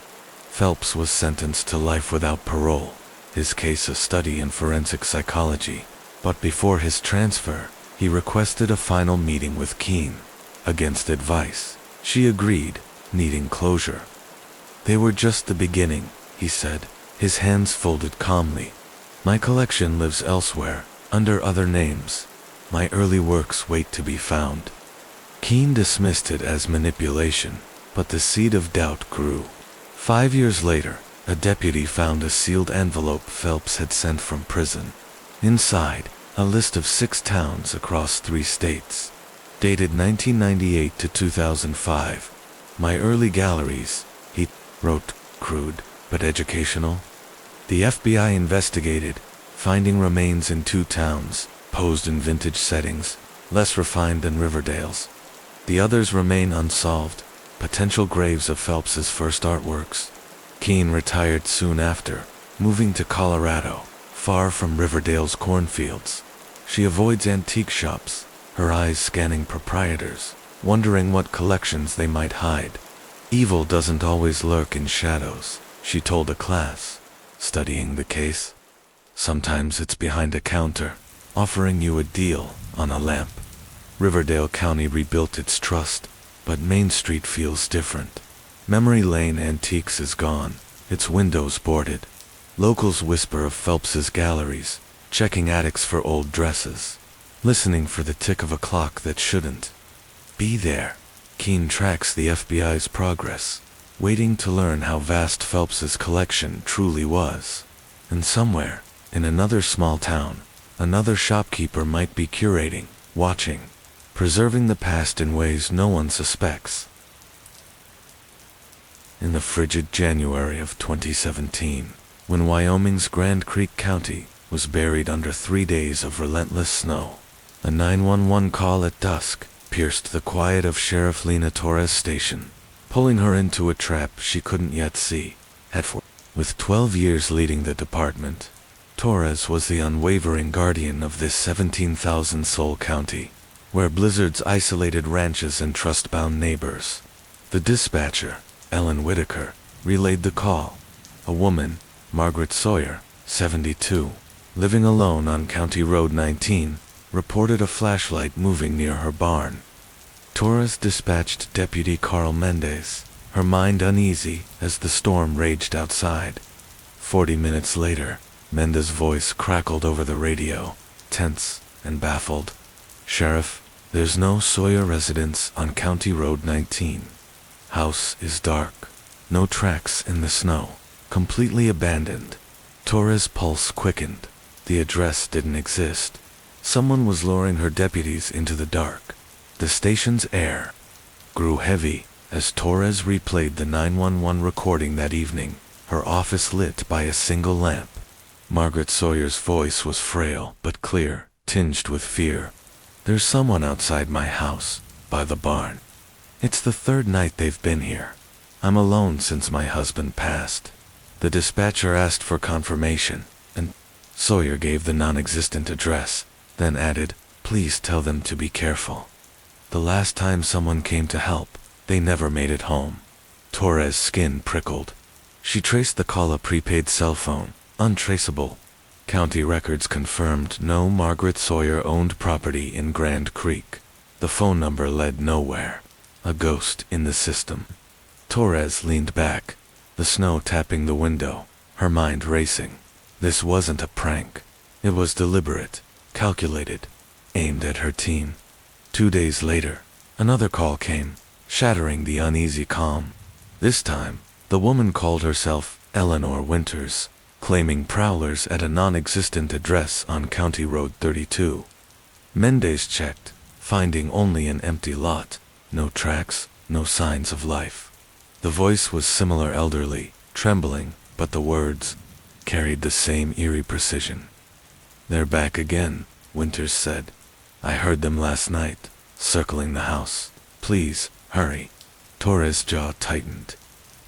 Phelps was sentenced to life without parole, his case a study in forensic psychology. But before his transfer, he requested a final meeting with Keene. Against advice, she agreed, needing closure. They were just the beginning, he said, his hands folded calmly. My collection lives elsewhere, under other names. My early works wait to be found. Keene dismissed it as manipulation, but the seed of doubt grew. 5 years later, a deputy found a sealed envelope Phelps had sent from prison. Inside, a list of 6 towns across 3 states. Dated 1998 to 2005. My early galleries, he wrote, crude, but educational. The FBI investigated, finding remains in 2 towns, posed in vintage settings, less refined than Riverdale's. The others remain unsolved, potential graves of Phelps's first artworks. Keene retired soon after, moving to Colorado, far from Riverdale's cornfields. She avoids antique shops, her eyes scanning proprietors, wondering what collections they might hide. Evil doesn't always lurk in shadows, she told a class, studying the case. Sometimes it's behind a counter, offering you a deal on a lamp. Riverdale County rebuilt its trust, but Main Street feels different. Memory Lane Antiques is gone, its windows boarded. Locals whisper of Phelps's galleries, checking attics for old dresses, listening for the tick of a clock that shouldn't be there. Keene tracks the FBI's progress, waiting to learn how vast Phelps's collection truly was. And somewhere, in another small town, another shopkeeper might be curating, watching, preserving the past in ways no one suspects. In the frigid January of 2017, when Wyoming's Grand Creek County was buried under 3 days of relentless snow, a 911 call at dusk pierced the quiet of Sheriff Lena Torres' station, pulling her into a trap she couldn't yet see. With 12 years leading the department, Torres was the unwavering guardian of this 17,000-soul county, where blizzards isolated ranches and trust-bound neighbors. The dispatcher, Ellen Whitaker, relayed the call. A woman, Margaret Sawyer, 72, living alone on County Road 19, reported a flashlight moving near her barn. Torres dispatched Deputy Carl Mendez, her mind uneasy as the storm raged outside. 40 minutes later, Mendez's voice crackled over the radio, tense and baffled. "Sheriff, there's no Sawyer residence on County Road 19. House is dark. No tracks in the snow. Completely abandoned." Torres' pulse quickened. The address didn't exist. Someone was luring her deputies into the dark. The station's air grew heavy as Torres replayed the 911 recording that evening, her office lit by a single lamp. Margaret Sawyer's voice was frail but clear, tinged with fear. "There's someone outside my house, by the barn. It's the third night they've been here. I'm alone since my husband passed." The dispatcher asked for confirmation, and Sawyer gave the non-existent address, then added, "Please tell them to be careful. The last time someone came to help, they never made it home." Torres' skin prickled. She traced the call, a prepaid cell phone, untraceable. County records confirmed no Margaret Sawyer-owned property in Grand Creek. The phone number led nowhere. A ghost in the system. Torres leaned back, the snow tapping the window, her mind racing. This wasn't a prank. It was deliberate, calculated, aimed at her team. 2 days later, another call came, shattering the uneasy calm. This time, the woman called herself Eleanor Winters, claiming prowlers at a non-existent address on County Road 32. Mendez checked, finding only an empty lot, no tracks, no signs of life. The voice was similar, elderly, trembling, but the words carried the same eerie precision. "They're back again," Winters said. "I heard them last night, circling the house. Please, hurry." Torres' jaw tightened.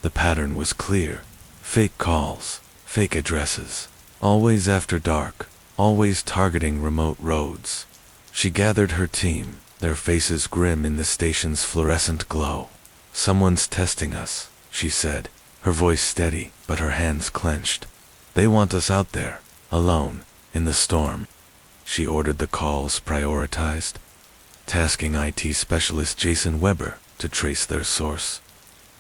The pattern was clear. Fake calls, fake addresses, always after dark, always targeting remote roads. She gathered her team, their faces grim in the station's fluorescent glow. "Someone's testing us," she said, her voice steady but her hands clenched. "They want us out there, alone, in the storm." She ordered the calls prioritized, tasking IT specialist Jason Weber to trace their source.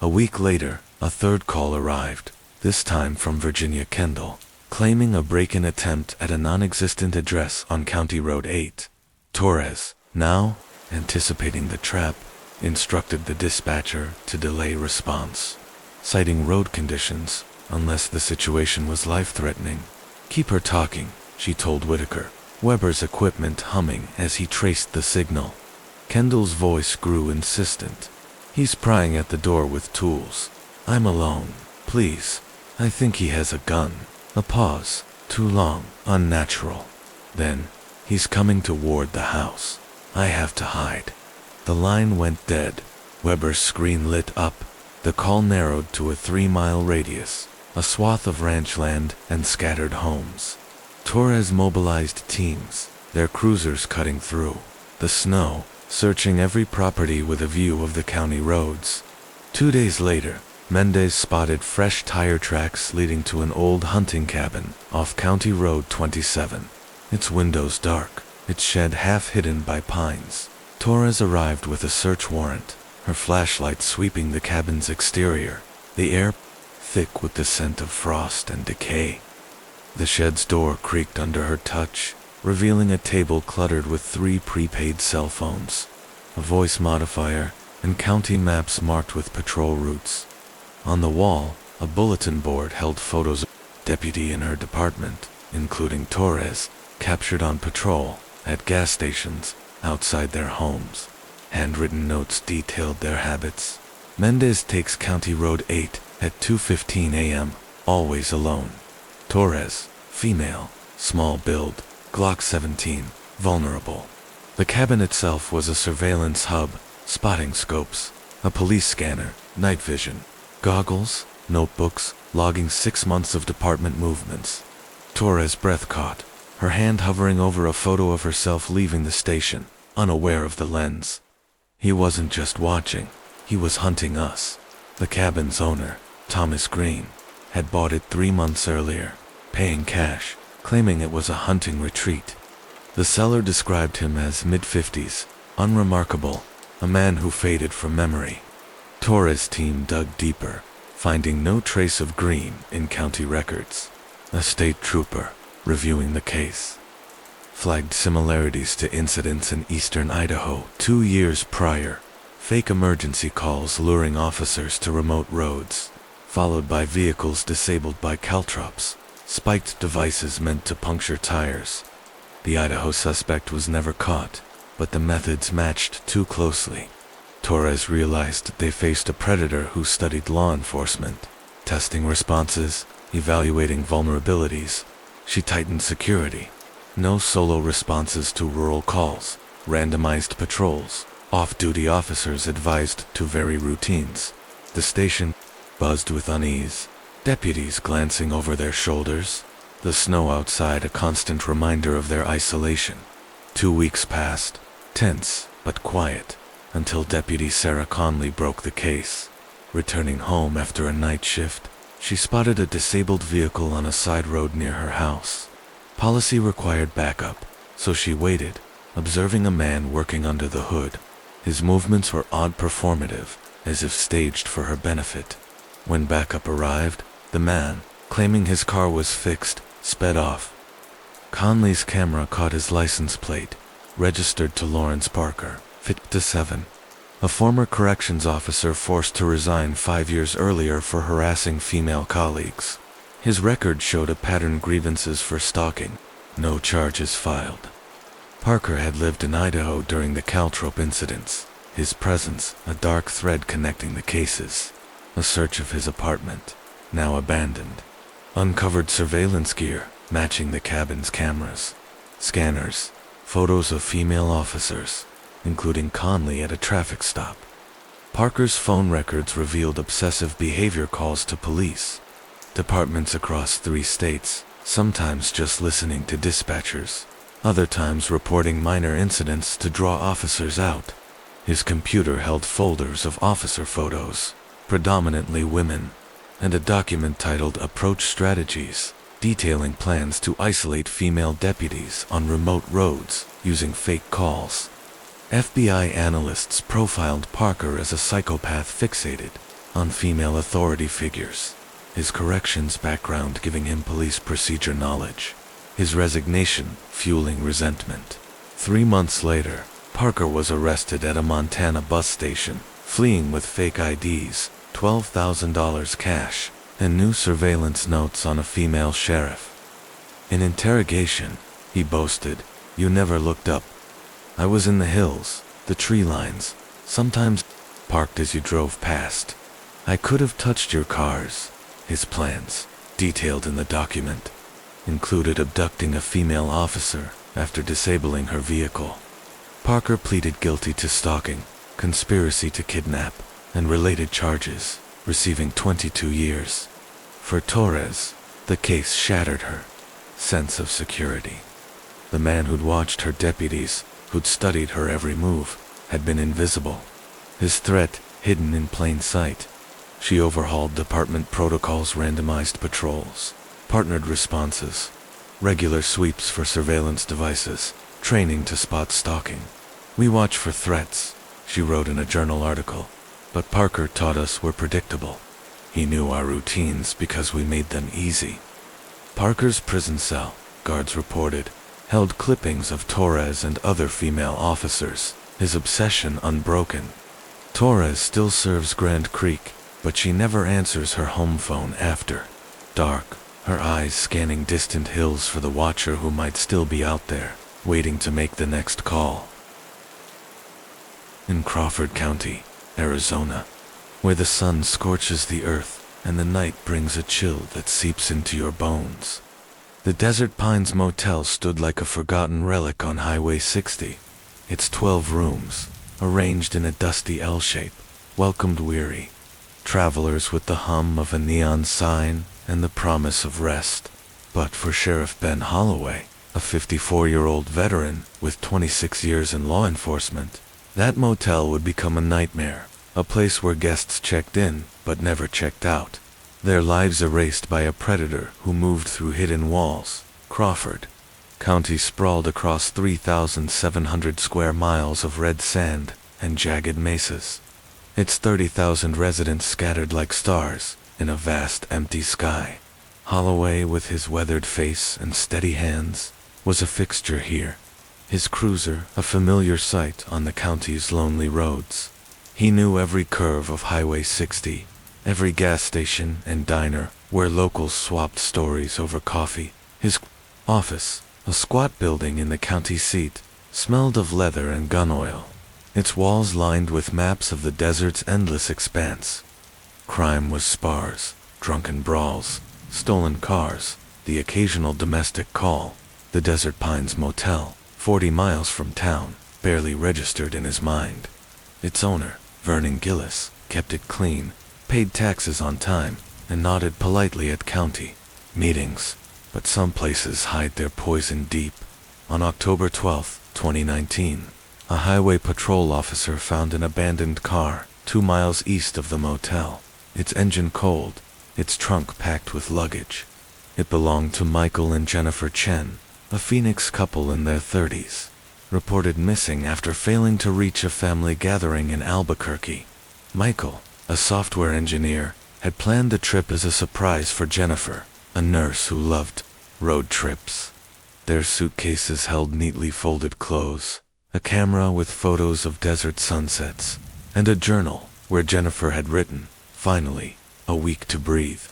A week later, a third call arrived, this time from Virginia Kendall, claiming a break-in attempt at a non-existent address on County Road 8. Torres, now anticipating the trap, instructed the dispatcher to delay response, citing road conditions unless the situation was life-threatening. "Keep her talking," she told Whitaker, Weber's equipment humming as he traced the signal. Kendall's voice grew insistent. "He's prying at the door with tools. I'm alone. Please. I think he has a gun." A pause. Too long. Unnatural. Then, "He's coming toward the house. I have to hide." The line went dead. Weber's screen lit up. The call narrowed to a 3-mile radius, a swath of ranch land and scattered homes. Torres mobilized teams, their cruisers cutting through the snow, searching every property with a view of the county roads. 2 days later, Mendez spotted fresh tire tracks leading to an old hunting cabin off County Road 27. Its windows dark, its shed half hidden by pines. Torres arrived with a search warrant, her flashlight sweeping the cabin's exterior, the air thick with the scent of frost and decay. The shed's door creaked under her touch, revealing a table cluttered with 3 prepaid cell phones, a voice modifier, and county maps marked with patrol routes. On the wall, a bulletin board held photos of deputy in her department, including Torres, captured on patrol, at gas stations, outside their homes. Handwritten notes detailed their habits. Mendez takes County Road 8 at 2:15 a.m., always alone. Torres, female, small build, Glock 17, vulnerable. The cabin itself was a surveillance hub, spotting scopes, a police scanner, night vision, goggles, notebooks, logging 6 months of department movements. Torres' breath caught, her hand hovering over a photo of herself leaving the station, unaware of the lens. He wasn't just watching, he was hunting us. The cabin's owner, Thomas Green, had bought it 3 months earlier. paying cash, claiming it was a hunting retreat. The seller described him as mid-50s, unremarkable, a man who faded from memory. Torres' team dug deeper, finding no trace of Green in county records. A state trooper, reviewing the case, flagged similarities to incidents in eastern Idaho 2 years prior. Fake emergency calls luring officers to remote roads, followed by vehicles disabled by caltrops, spiked devices meant to puncture tires. The Idaho suspect was never caught, but the methods matched too closely. Torres realized they faced a predator who studied law enforcement, testing responses, evaluating vulnerabilities. She tightened security. No solo responses to rural calls, randomized patrols, off-duty officers advised to vary routines. The station buzzed with unease, deputies glancing over their shoulders, the snow outside a constant reminder of their isolation. 2 weeks passed, tense but quiet, until Deputy Sarah Conley broke the case. Returning home after a night shift, she spotted a disabled vehicle on a side road near her house. Policy required backup, so she waited, observing a man working under the hood. His movements were odd, performative, as if staged for her benefit. When backup arrived, the man, claiming his car was fixed, sped off. Conley's camera caught his license plate, registered to Lawrence Parker, 57, a former corrections officer forced to resign 5 years earlier for harassing female colleagues. His record showed a pattern: grievances for stalking, no charges filed. Parker had lived in Idaho during the caltrop incidents, his presence a dark thread connecting the cases. A search of his apartment, now abandoned, uncovered surveillance gear matching the cabin's cameras, scanners, photos of female officers, including Conley at a traffic stop. Parker's phone records revealed obsessive behavior calls to police departments across 3 states, sometimes just listening to dispatchers, other times reporting minor incidents to draw officers out. His computer held folders of officer photos, predominantly women, and a document titled Approach Strategies, detailing plans to isolate female deputies on remote roads using fake calls. FBI analysts profiled Parker as a psychopath fixated on female authority figures, his corrections background giving him police procedure knowledge, his resignation fueling resentment. 3 months later, Parker was arrested at a Montana bus station, fleeing with fake IDs, $12,000 cash, and new surveillance notes on a female sheriff. In interrogation, he boasted, "You never looked up. I was in the hills, the tree lines, sometimes parked as you drove past. I could have touched your cars." His plans, detailed in the document, included abducting a female officer after disabling her vehicle. Parker pleaded guilty to stalking, conspiracy to kidnap, and related charges, receiving 22 years. For Torres, the case shattered her sense of security. The man who'd watched her deputies, who'd studied her every move, had been invisible. His threat hidden in plain sight. She overhauled department protocols, randomized patrols, partnered responses, regular sweeps for surveillance devices, training to spot stalking. "We watch for threats," she wrote in a journal article, "but Parker taught us we're predictable. He knew our routines because we made them easy." Parker's prison cell, guards reported, held clippings of Torres and other female officers, his obsession unbroken. Torres still serves Grand Creek, but she never answers her home phone after dark, her eyes scanning distant hills for the watcher who might still be out there, waiting to make the next call. In Crawford County, Arizona, where the sun scorches the earth and the night brings a chill that seeps into your bones, the Desert Pines Motel stood like a forgotten relic on Highway 60. Its 12 rooms, arranged in a dusty L shape, welcomed weary travelers with the hum of a neon sign and the promise of rest. But for Sheriff Ben Holloway, a 54-year-old veteran with 26 years in law enforcement, that motel would become a nightmare, a place where guests checked in but never checked out. their lives erased by a predator who moved through hidden walls. Crawford County sprawled across 3,700 square miles of red sand and jagged mesas. Its 30,000 residents scattered like stars in a vast empty sky. Holloway, with his weathered face and steady hands, was a fixture here. His cruiser, a familiar sight on the county's lonely roads. He knew every curve of Highway 60, every gas station and diner where locals swapped stories over coffee. His office, a squat building in the county seat, smelled of leather and gun oil, its walls lined with maps of the desert's endless expanse. Crime was sparse, drunken brawls, stolen cars, the occasional domestic call. The Desert Pines Motel, 40 miles from town, barely registered in his mind. Its owner, Vernon Gillis, kept it clean, paid taxes on time, and nodded politely at county meetings. But some places hide their poison deep. On October 12, 2019, a highway patrol officer found an abandoned car 2 miles east of the motel, its engine cold, its trunk packed with luggage. It belonged to Michael and Jennifer Chen, a Phoenix couple in their 30s, reported missing after failing to reach a family gathering in Albuquerque. Michael, a software engineer, had planned the trip as a surprise for Jennifer, a nurse who loved road trips. Their suitcases held neatly folded clothes, a camera with photos of desert sunsets, and a journal where Jennifer had written, "Finally, a week to breathe."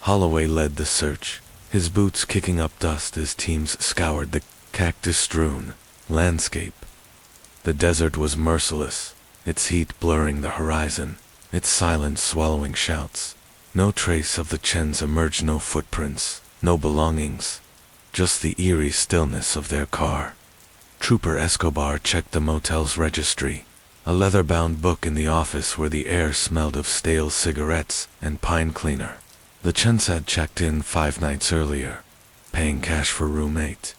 Holloway led the search, his boots kicking up dust as teams scoured the cactus-strewn landscape. The desert was merciless, its heat blurring the horizon, its silence swallowing shouts. No trace of the Chens emerged, no footprints, no belongings, just the eerie stillness of their car. Trooper Escobar checked the motel's registry, a leather-bound book in the office where the air smelled of stale cigarettes and pine cleaner. The Chens had checked in 5 nights earlier, paying cash for room 8.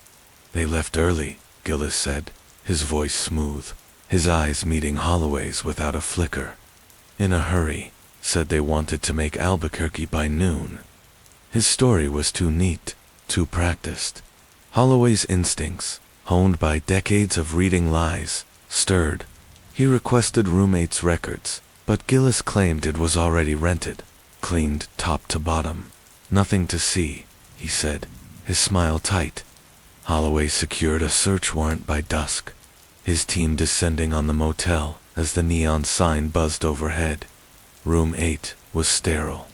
They left early, Gillis said, his voice smooth, his eyes meeting Holloway's without a flicker. In a hurry, said they wanted to make Albuquerque by noon. His story was too neat, too practiced. Holloway's instincts, honed by decades of reading lies, stirred. He requested roommate's records, but Gillis claimed it was already rented, cleaned top to bottom. Nothing to see, he said, his smile tight. Holloway secured a search warrant by dusk, his team descending on the motel as the neon sign buzzed overhead. Room 8 was sterile,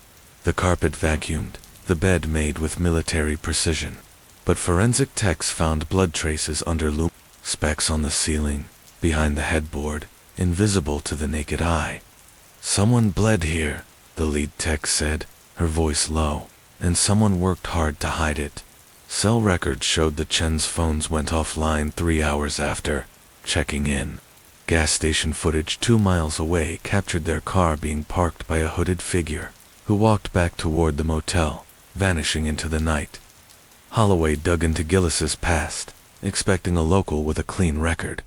the carpet vacuumed, the bed made with military precision. But forensic techs found blood traces under loop, specks on the ceiling, behind the headboard, invisible to the naked eye. "Someone bled here," the lead tech said, her voice low, "and someone worked hard to hide it." Cell records showed the Chen's phones went offline 3 hours after checking in. Gas station footage 2 miles away captured their car being parked by a hooded figure, who walked back toward the motel, vanishing into the night. Holloway dug into Gillis's past, expecting a local with a clean record.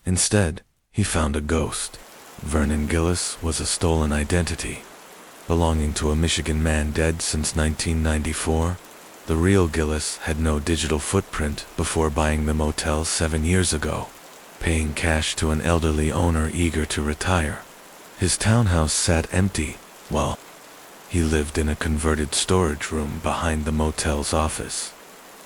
Instead, he found a ghost. Vernon Gillis was a stolen identity, belonging to a Michigan man dead since 1994. The real Gillis had no digital footprint before buying the motel 7 years ago, paying cash to an elderly owner eager to retire. His townhouse sat empty, while he lived in a converted storage room behind the motel's office,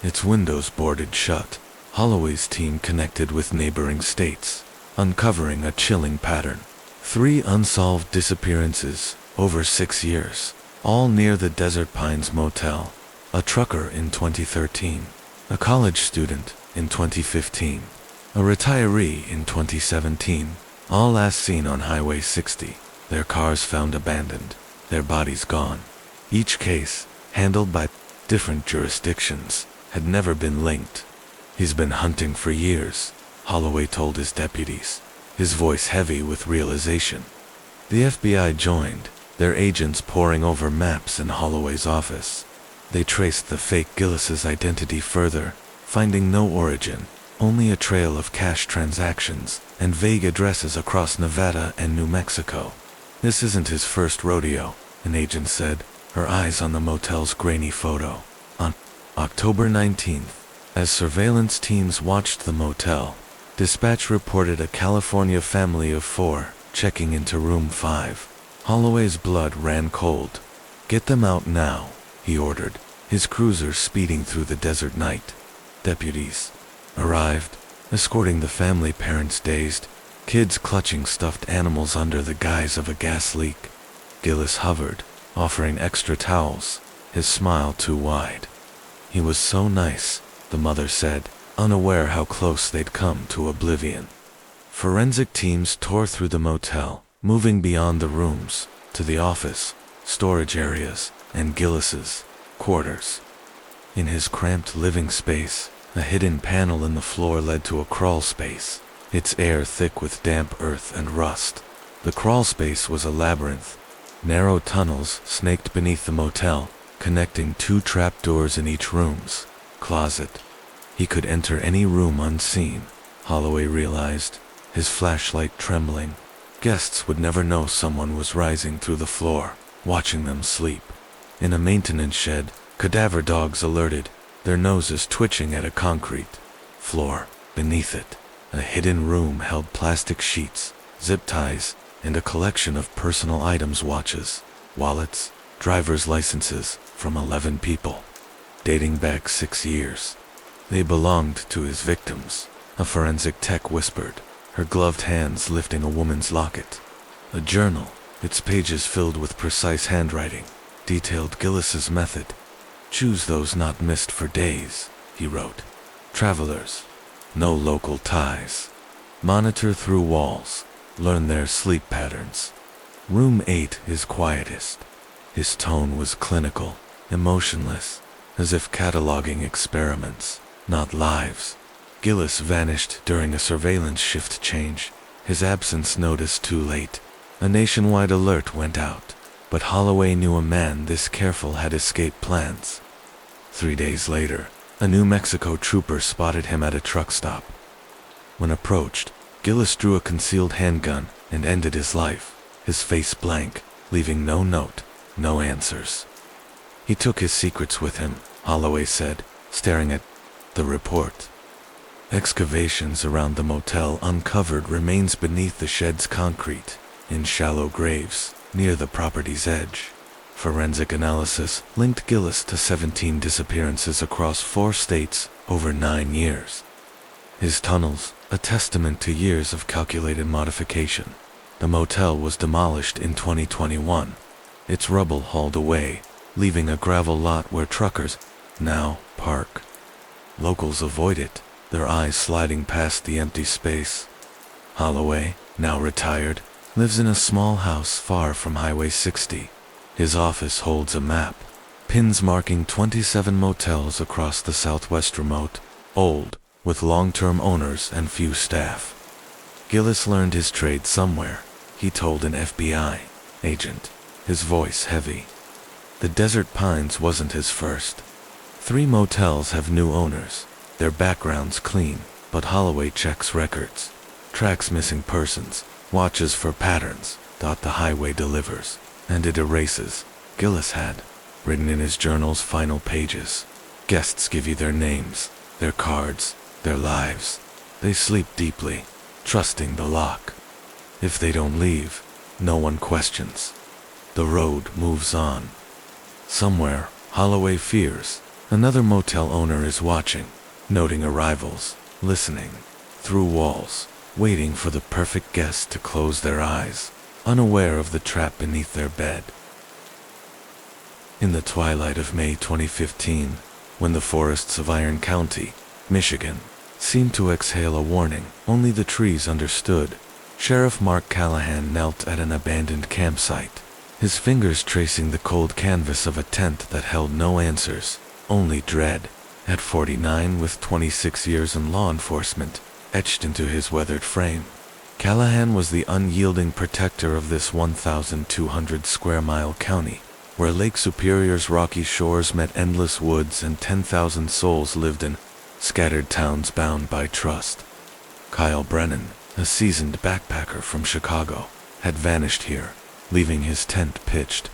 its windows boarded shut. Holloway's team connected with neighboring states, uncovering a chilling pattern. 3 unsolved disappearances over 6 years, all near the Desert Pines Motel. A trucker in 2013, a college student in 2015, a retiree in 2017, all last seen on Highway 60, their cars found abandoned, their bodies gone. Each case, handled by different jurisdictions, had never been linked. "He's been hunting for years," Holloway told his deputies, his voice heavy with realization. The FBI joined, their agents poring over maps in Holloway's office. They traced the fake Gillis's identity further, finding no origin, only a trail of cash transactions and vague addresses across Nevada and New Mexico. "This isn't his first rodeo," an agent said, her eyes on the motel's grainy photo. On October 19th, as surveillance teams watched the motel, dispatch reported a California family of 4 checking into room 5. Holloway's blood ran cold. "Get them out now," he ordered, his cruiser speeding through the desert night. Deputies arrived, escorting the family, parents dazed, kids clutching stuffed animals under the guise of a gas leak. Gillis hovered, offering extra towels, his smile too wide. "He was so nice," the mother said, unaware how close they'd come to oblivion. Forensic teams tore through the motel, moving beyond the rooms, to the office, storage areas, and Gillis's quarters. In his cramped living space, a hidden panel in the floor led to a crawl space, its air thick with damp earth and rust. The crawl space was a labyrinth. Narrow tunnels snaked beneath the motel, connecting 2 trapdoors in each room's closet. He could enter any room unseen, Holloway realized, his flashlight trembling. Guests would never know someone was rising through the floor, watching them sleep. In a maintenance shed, cadaver dogs alerted, their noses twitching at a concrete floor. Beneath it, a hidden room held plastic sheets, zip ties, and a collection of personal items, watches, wallets, driver's licenses from 11 people, dating back 6 years. They belonged to his victims, a forensic tech whispered, her gloved hands lifting a woman's locket. A journal, its pages filled with precise handwriting, detailed Gillis's method. "Choose those not missed for days," he wrote. "Travelers, no local ties. Monitor through walls, learn their sleep patterns. Room 8 is quietest." His tone was clinical, emotionless, as if cataloging experiments, not lives. Gillis vanished during a surveillance shift change, his absence noticed too late. A nationwide alert went out, but Holloway knew a man this careful had escape plans. 3 days later, a New Mexico trooper spotted him at a truck stop. When approached, Gillis drew a concealed handgun and ended his life, his face blank, leaving no note, no answers. "He took his secrets with him," Holloway said, staring at the report. Excavations around the motel uncovered remains beneath the shed's concrete, in shallow graves, near the property's edge. Forensic analysis linked Gillis to 17 disappearances across 4 states over 9 years. His tunnels, a testament to years of calculated modification. The motel was demolished in 2021, its rubble hauled away, leaving a gravel lot where truckers now park. Locals avoid it, their eyes sliding past the empty space. Holloway, now retired, lives in a small house far from Highway 60. His office holds a map, pins marking 27 motels across the Southwest, remote, old, with long-term owners and few staff. Gillis learned his trade somewhere, he told an FBI agent, his voice heavy. The Desert Pines wasn't his first. 3 motels have new owners, their backgrounds clean, but Holloway checks records, tracks missing persons, watches for patterns, the highway delivers, and it erases. Gillis had written in his journal's final pages. Guests give you their names, their cards, their lives. They sleep deeply, trusting the lock. If they don't leave, no one questions. The road moves on. Somewhere, Holloway fears, another motel owner is watching, noting arrivals, listening, through walls, waiting for the perfect guest to close their eyes, unaware of the trap beneath their bed. In the twilight of May 2015, when the forests of Iron County, Michigan, seemed to exhale a warning only the trees understood, Sheriff Mark Callahan knelt at an abandoned campsite, his fingers tracing the cold canvas of a tent that held no answers, only dread. At 49, with 26 years in law enforcement etched into his weathered frame, Callahan was the unyielding protector of this 1,200 square mile county, where Lake Superior's rocky shores met endless woods and 10,000 souls lived in scattered towns bound by trust. Kyle Brennan, a seasoned backpacker from Chicago, had vanished here, leaving his tent pitched.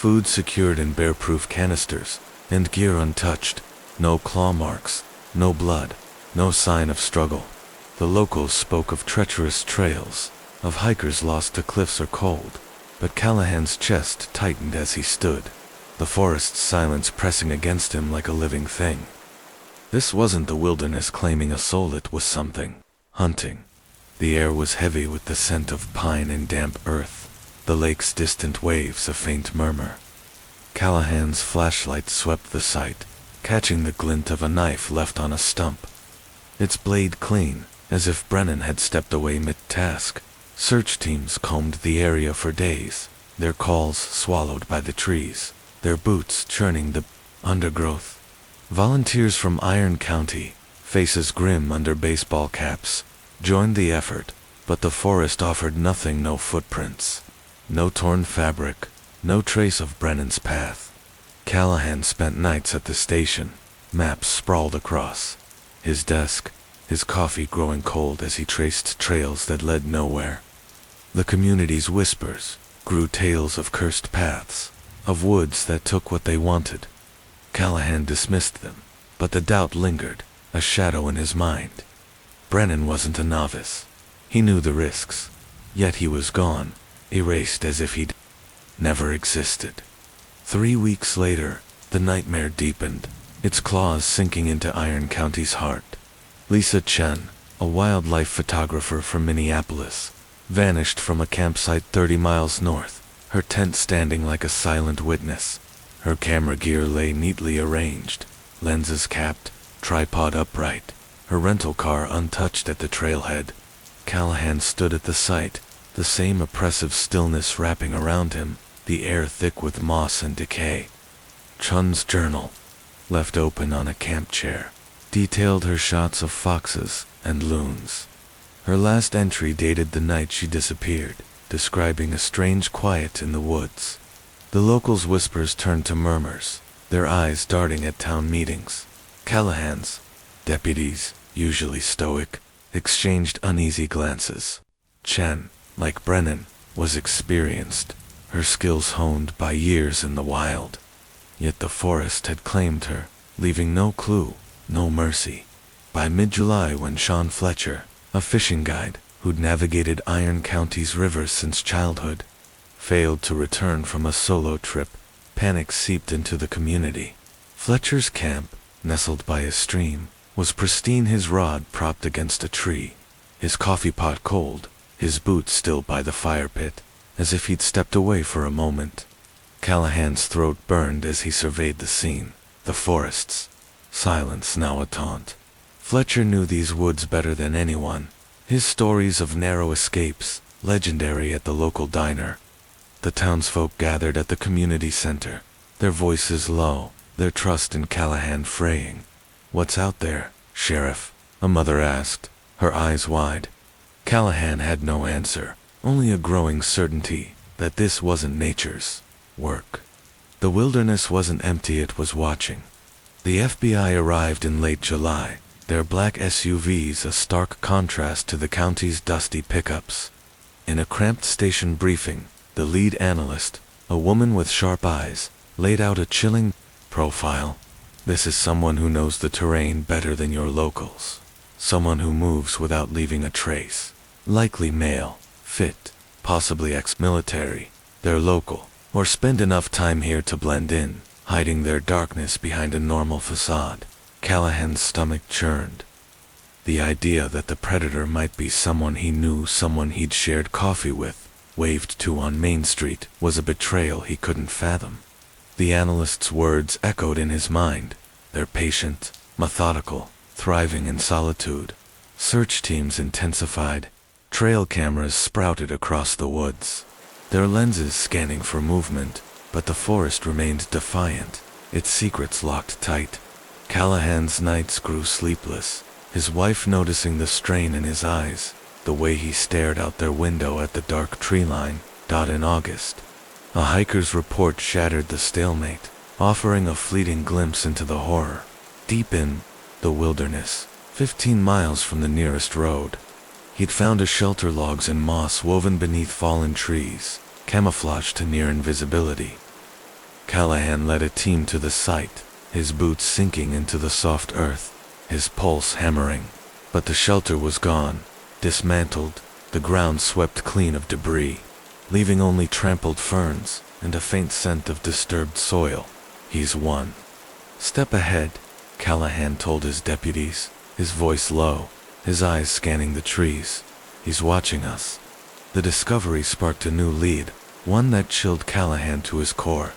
food secured in bear-proof canisters, and gear untouched. No claw marks, no blood, no sign of struggle. The locals spoke of treacherous trails, of hikers lost to cliffs or cold, but Callahan's chest tightened as he stood, the forest's silence pressing against him like a living thing. This wasn't the wilderness claiming a soul, it was something. Hunting. The air was heavy with the scent of pine and damp earth, the lake's distant waves a faint murmur. Callahan's flashlight swept the sight, catching the glint of a knife left on a stump. Its blade clean, as if Brennan had stepped away mid-task. Search teams combed the area for days, their calls swallowed by the trees, their boots churning the undergrowth. Volunteers from Iron County, faces grim under baseball caps, joined the effort, but the forest offered nothing, no footprints, no torn fabric, no trace of Brennan's path. Callahan spent nights at the station, maps sprawled across his desk, his coffee growing cold as he traced trails that led nowhere. The community's whispers grew tales of cursed paths, of woods that took what they wanted. Callahan dismissed them, but the doubt lingered, a shadow in his mind. Brennan wasn't a novice. He knew the risks, yet he was gone, erased as if he'd never existed. 3 weeks later, the nightmare deepened, its claws sinking into Iron County's heart. Lisa Chen, a wildlife photographer from Minneapolis, vanished from a campsite 30 miles north, her tent standing like a silent witness. Her camera gear lay neatly arranged, lenses capped, tripod upright, her rental car untouched at the trailhead. Callahan stood at the site, the same oppressive stillness wrapping around him, the air thick with moss and decay. Chun's journal, left open on a camp chair, detailed her shots of foxes and loons. Her last entry dated the night she disappeared, describing a strange quiet in the woods. The locals' whispers turned to murmurs, their eyes darting at town meetings. Callahan's deputies, usually stoic, exchanged uneasy glances. Chen, like Brennan, was experienced, her skills honed by years in the wild. Yet the forest had claimed her, leaving no clue, no mercy. By mid-July, when Sean Fletcher, a fishing guide who'd navigated Iron County's rivers since childhood, failed to return from a solo trip, panic seeped into the community. Fletcher's camp, nestled by a stream, was pristine, his rod propped against a tree, his coffee pot cold, his boots still by the fire pit, as if he'd stepped away for a moment. Callahan's throat burned as he surveyed the scene, the forests, silence now a taunt. Fletcher knew these woods better than anyone, his stories of narrow escapes, legendary at the local diner. The townsfolk gathered at the community center, their voices low, their trust in Callahan fraying. "What's out there, Sheriff?" a mother asked, her eyes wide. Callahan had no answer, only a growing certainty that this wasn't nature's work. The wilderness wasn't empty, it was watching. The FBI arrived in late July, their black SUVs a stark contrast to the county's dusty pickups. In a cramped station briefing, the lead analyst, a woman with sharp eyes, laid out a chilling profile. "This is someone who knows the terrain better than your locals. Someone who moves without leaving a trace. Likely male, fit, possibly ex-military. They're local, or spend enough time here to blend in, hiding their darkness behind a normal facade." Callahan's stomach churned. The idea that the predator might be someone he knew, someone he'd shared coffee with, waved to on Main Street, was a betrayal he couldn't fathom. The analyst's words echoed in his mind. They're patient, methodical, thriving in solitude. Search teams intensified. Trail cameras sprouted across the woods, their lenses scanning for movement, but the forest remained defiant, its secrets locked tight. Callahan's nights grew sleepless, his wife noticing the strain in his eyes, the way he stared out their window at the dark tree line. In August, a hiker's report shattered the stalemate, offering a fleeting glimpse into the horror. Deep in the wilderness, 15 miles from the nearest road, he'd found a shelter, logs and moss woven beneath fallen trees, camouflaged to near invisibility. Callahan led a team to the site, his boots sinking into the soft earth, his pulse hammering. But the shelter was gone, dismantled, the ground swept clean of debris, leaving only trampled ferns and a faint scent of disturbed soil. He's won. Step ahead, Callahan told his deputies, his voice low, his eyes scanning the trees. He's watching us. The discovery sparked a new lead, one that chilled Callahan to his core.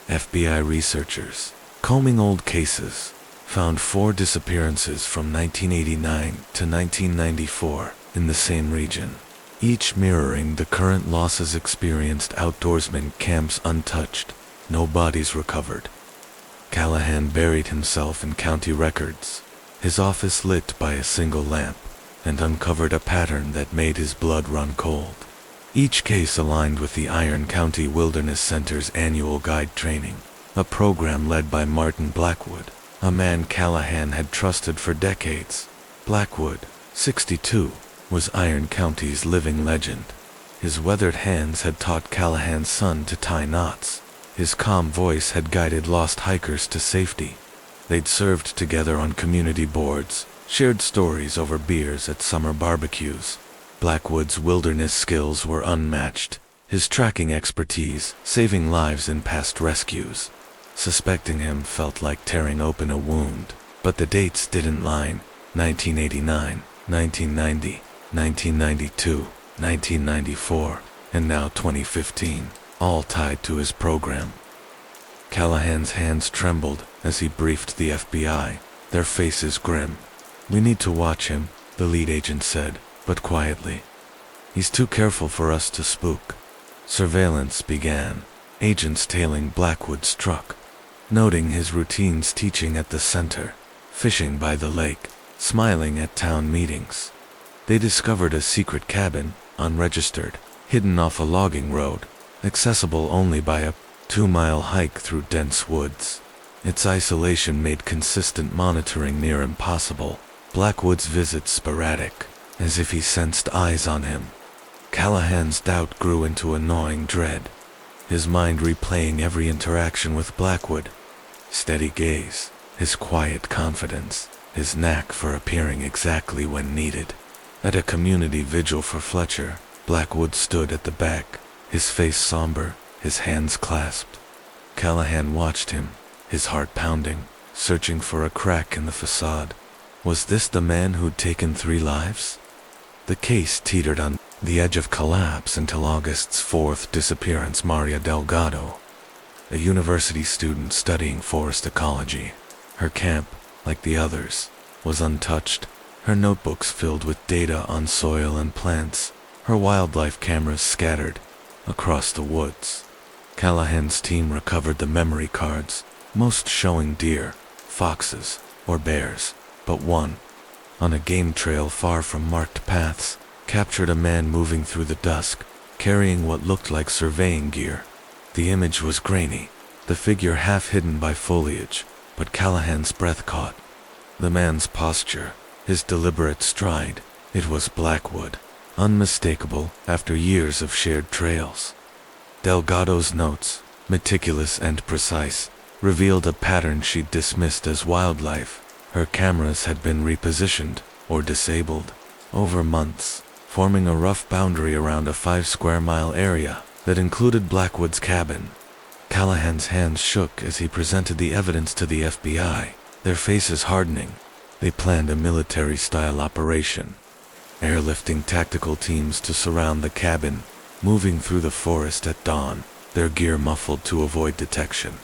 FBI researchers, combing old cases, found 4 disappearances from 1989 to 1994 in the same region, each mirroring the current losses experienced outdoorsman camps untouched, no bodies recovered. Callahan buried himself in county records, his office lit by a single lamp, and uncovered a pattern that made his blood run cold. Each case aligned with the Iron County Wilderness Center's annual guide training, a program led by Martin Blackwood, a man Callahan had trusted for decades. Blackwood, 62, was Iron County's living legend. His weathered hands had taught Callahan's son to tie knots. His calm voice had guided lost hikers to safety. They'd served together on community boards, shared stories over beers at summer barbecues. Blackwood's wilderness skills were unmatched, his tracking expertise saving lives in past rescues. Suspecting him felt like tearing open a wound, but the dates didn't line. 1989, 1990, 1992, 1994, and now 2015, all tied to his program. Callahan's hands trembled as he briefed the FBI, their faces grim. "We need to watch him," the lead agent said, but quietly. "He's too careful for us to spook." Surveillance began, agents tailing Blackwood's truck, noting his routines teaching at the center, fishing by the lake, smiling at town meetings. They discovered a secret cabin, unregistered, hidden off a logging road, accessible only by a 2-mile hike through dense woods. Its isolation made consistent monitoring near impossible, Blackwood's visits sporadic, as if he sensed eyes on him. Callahan's doubt grew into a gnawing dread, his mind replaying every interaction with Blackwood. Steady gaze, his quiet confidence, his knack for appearing exactly when needed. At a community vigil for Fletcher, Blackwood stood at the back, his face somber, his hands clasped. Callahan watched him, his heart pounding, searching for a crack in the facade. Was this the man who'd taken 3 lives? The case teetered on the edge of collapse until August's 4th disappearance. Maria Delgado, a university student studying forest ecology. Her camp, like the others, was untouched, her notebooks filled with data on soil and plants, her wildlife cameras scattered across the woods. Callahan's team recovered the memory cards, most showing deer, foxes, or bears, but one, on a game trail far from marked paths, captured a man moving through the dusk, carrying what looked like surveying gear. The image was grainy, the figure half hidden by foliage, but Callahan's breath caught the man's posture, his deliberate stride. It was Blackwood, unmistakable after years of shared trails. Delgado's notes, meticulous and precise, revealed a pattern she'd dismissed as wildlife. Her cameras had been repositioned, or disabled, over months, forming a rough boundary around a 5-square-mile area that included Blackwood's cabin. Callahan's hands shook as he presented the evidence to the FBI, their faces hardening. They planned a military-style operation, airlifting tactical teams to surround the cabin, moving through the forest at dawn, their gear muffled to avoid detection.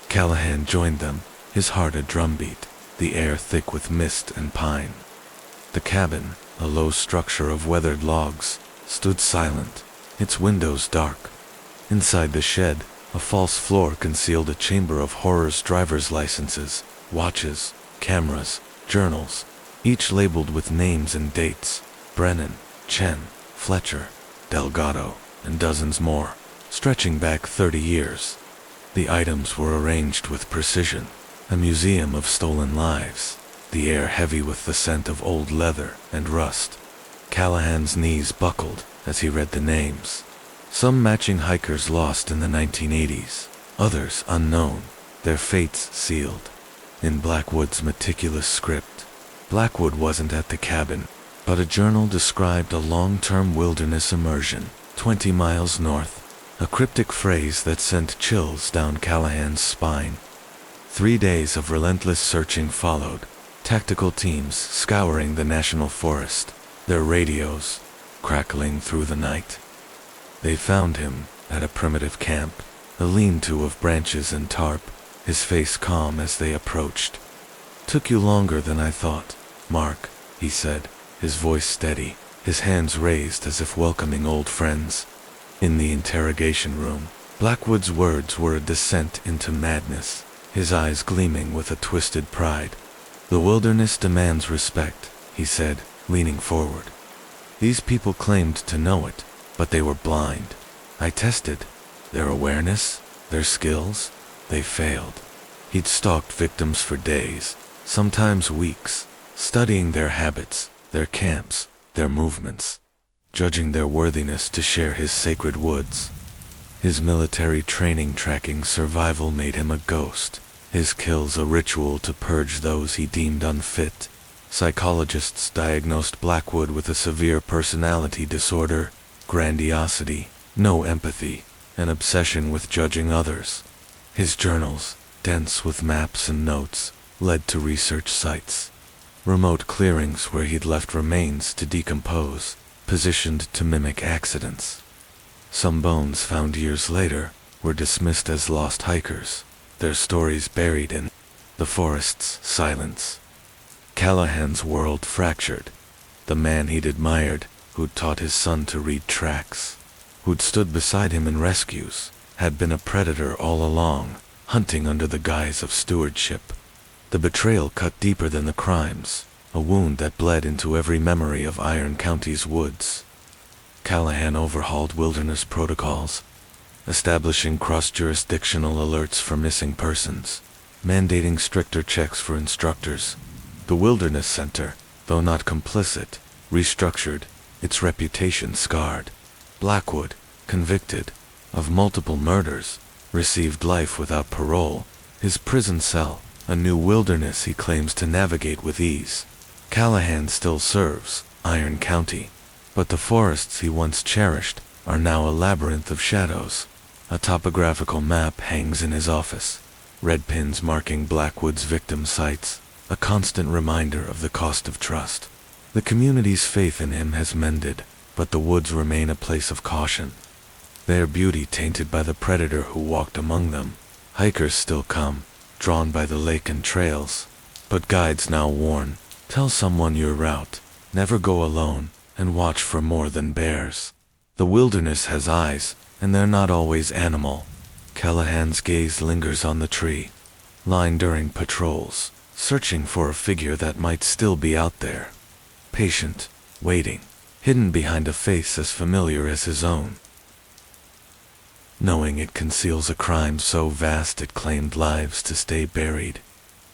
Callahan joined them, his heart a drumbeat, the air thick with mist and pine. The cabin, a low structure of weathered logs, stood silent, its windows dark. Inside the shed, a false floor concealed a chamber of horrors: driver's licenses, watches, cameras, journals, each labeled with names and dates: Brennan, Chen, Fletcher, Delgado, and dozens more, stretching back 30 years. The items were arranged with precision, a museum of stolen lives, the air heavy with the scent of old leather and rust. Callahan's knees buckled as he read the names. Some matching hikers lost in the 1980s, others unknown, their fates sealed. In Blackwood's meticulous script, Blackwood wasn't at the cabin, but a journal described a long-term wilderness immersion, 20 miles north, a cryptic phrase that sent chills down Callahan's spine. 3 days of relentless searching followed, tactical teams scouring the national forest, their radios crackling through the night. They found him at a primitive camp, a lean-to of branches and tarp, his face calm as they approached. "Took you longer than I thought, Mark," he said, his voice steady, his hands raised as if welcoming old friends. In the interrogation room, Blackwood's words were a descent into madness, his eyes gleaming with a twisted pride. "The wilderness demands respect," he said, leaning forward. "These people claimed to know it, but they were blind. I tested their awareness, their skills. They failed." He'd stalked victims for days, sometimes weeks, studying their habits, their camps, their movements, judging their worthiness to share his sacred woods. His military training tracking survival made him a ghost, his kills a ritual to purge those he deemed unfit. Psychologists diagnosed Blackwood with a severe personality disorder, grandiosity, no empathy, an obsession with judging others. His journals, dense with maps and notes, led to research sites, remote clearings where he'd left remains to decompose, positioned to mimic accidents. Some bones found years later were dismissed as lost hikers, their stories buried in the forest's silence. Callahan's world fractured. The man he'd admired, who'd taught his son to read tracks, who'd stood beside him in rescues, had been a predator all along, hunting under the guise of stewardship. The betrayal cut deeper than the crimes, a wound that bled into every memory of Iron County's woods. Callahan overhauled wilderness protocols, establishing cross-jurisdictional alerts for missing persons, mandating stricter checks for instructors. The Wilderness Center, though not complicit, restructured, its reputation scarred. Blackwood, convicted of multiple murders, received life without parole, his prison cell, a new wilderness he claims to navigate with ease. Callahan still serves Iron County, but the forests he once cherished are now a labyrinth of shadows. A topographical map hangs in his office, red pins marking Blackwood's victim sites, a constant reminder of the cost of trust. The community's faith in him has mended, but the woods remain a place of caution, their beauty tainted by the predator who walked among them. Hikers still come, drawn by the lake and trails, but guides now warn, tell someone your route, never go alone, and watch for more than bears. The wilderness has eyes, and they're not always animal. Callahan's gaze lingers on the tree, line during patrols, searching for a figure that might still be out there. Patient, waiting, hidden behind a face as familiar as his own. Knowing it conceals a crime so vast it claimed lives to stay buried.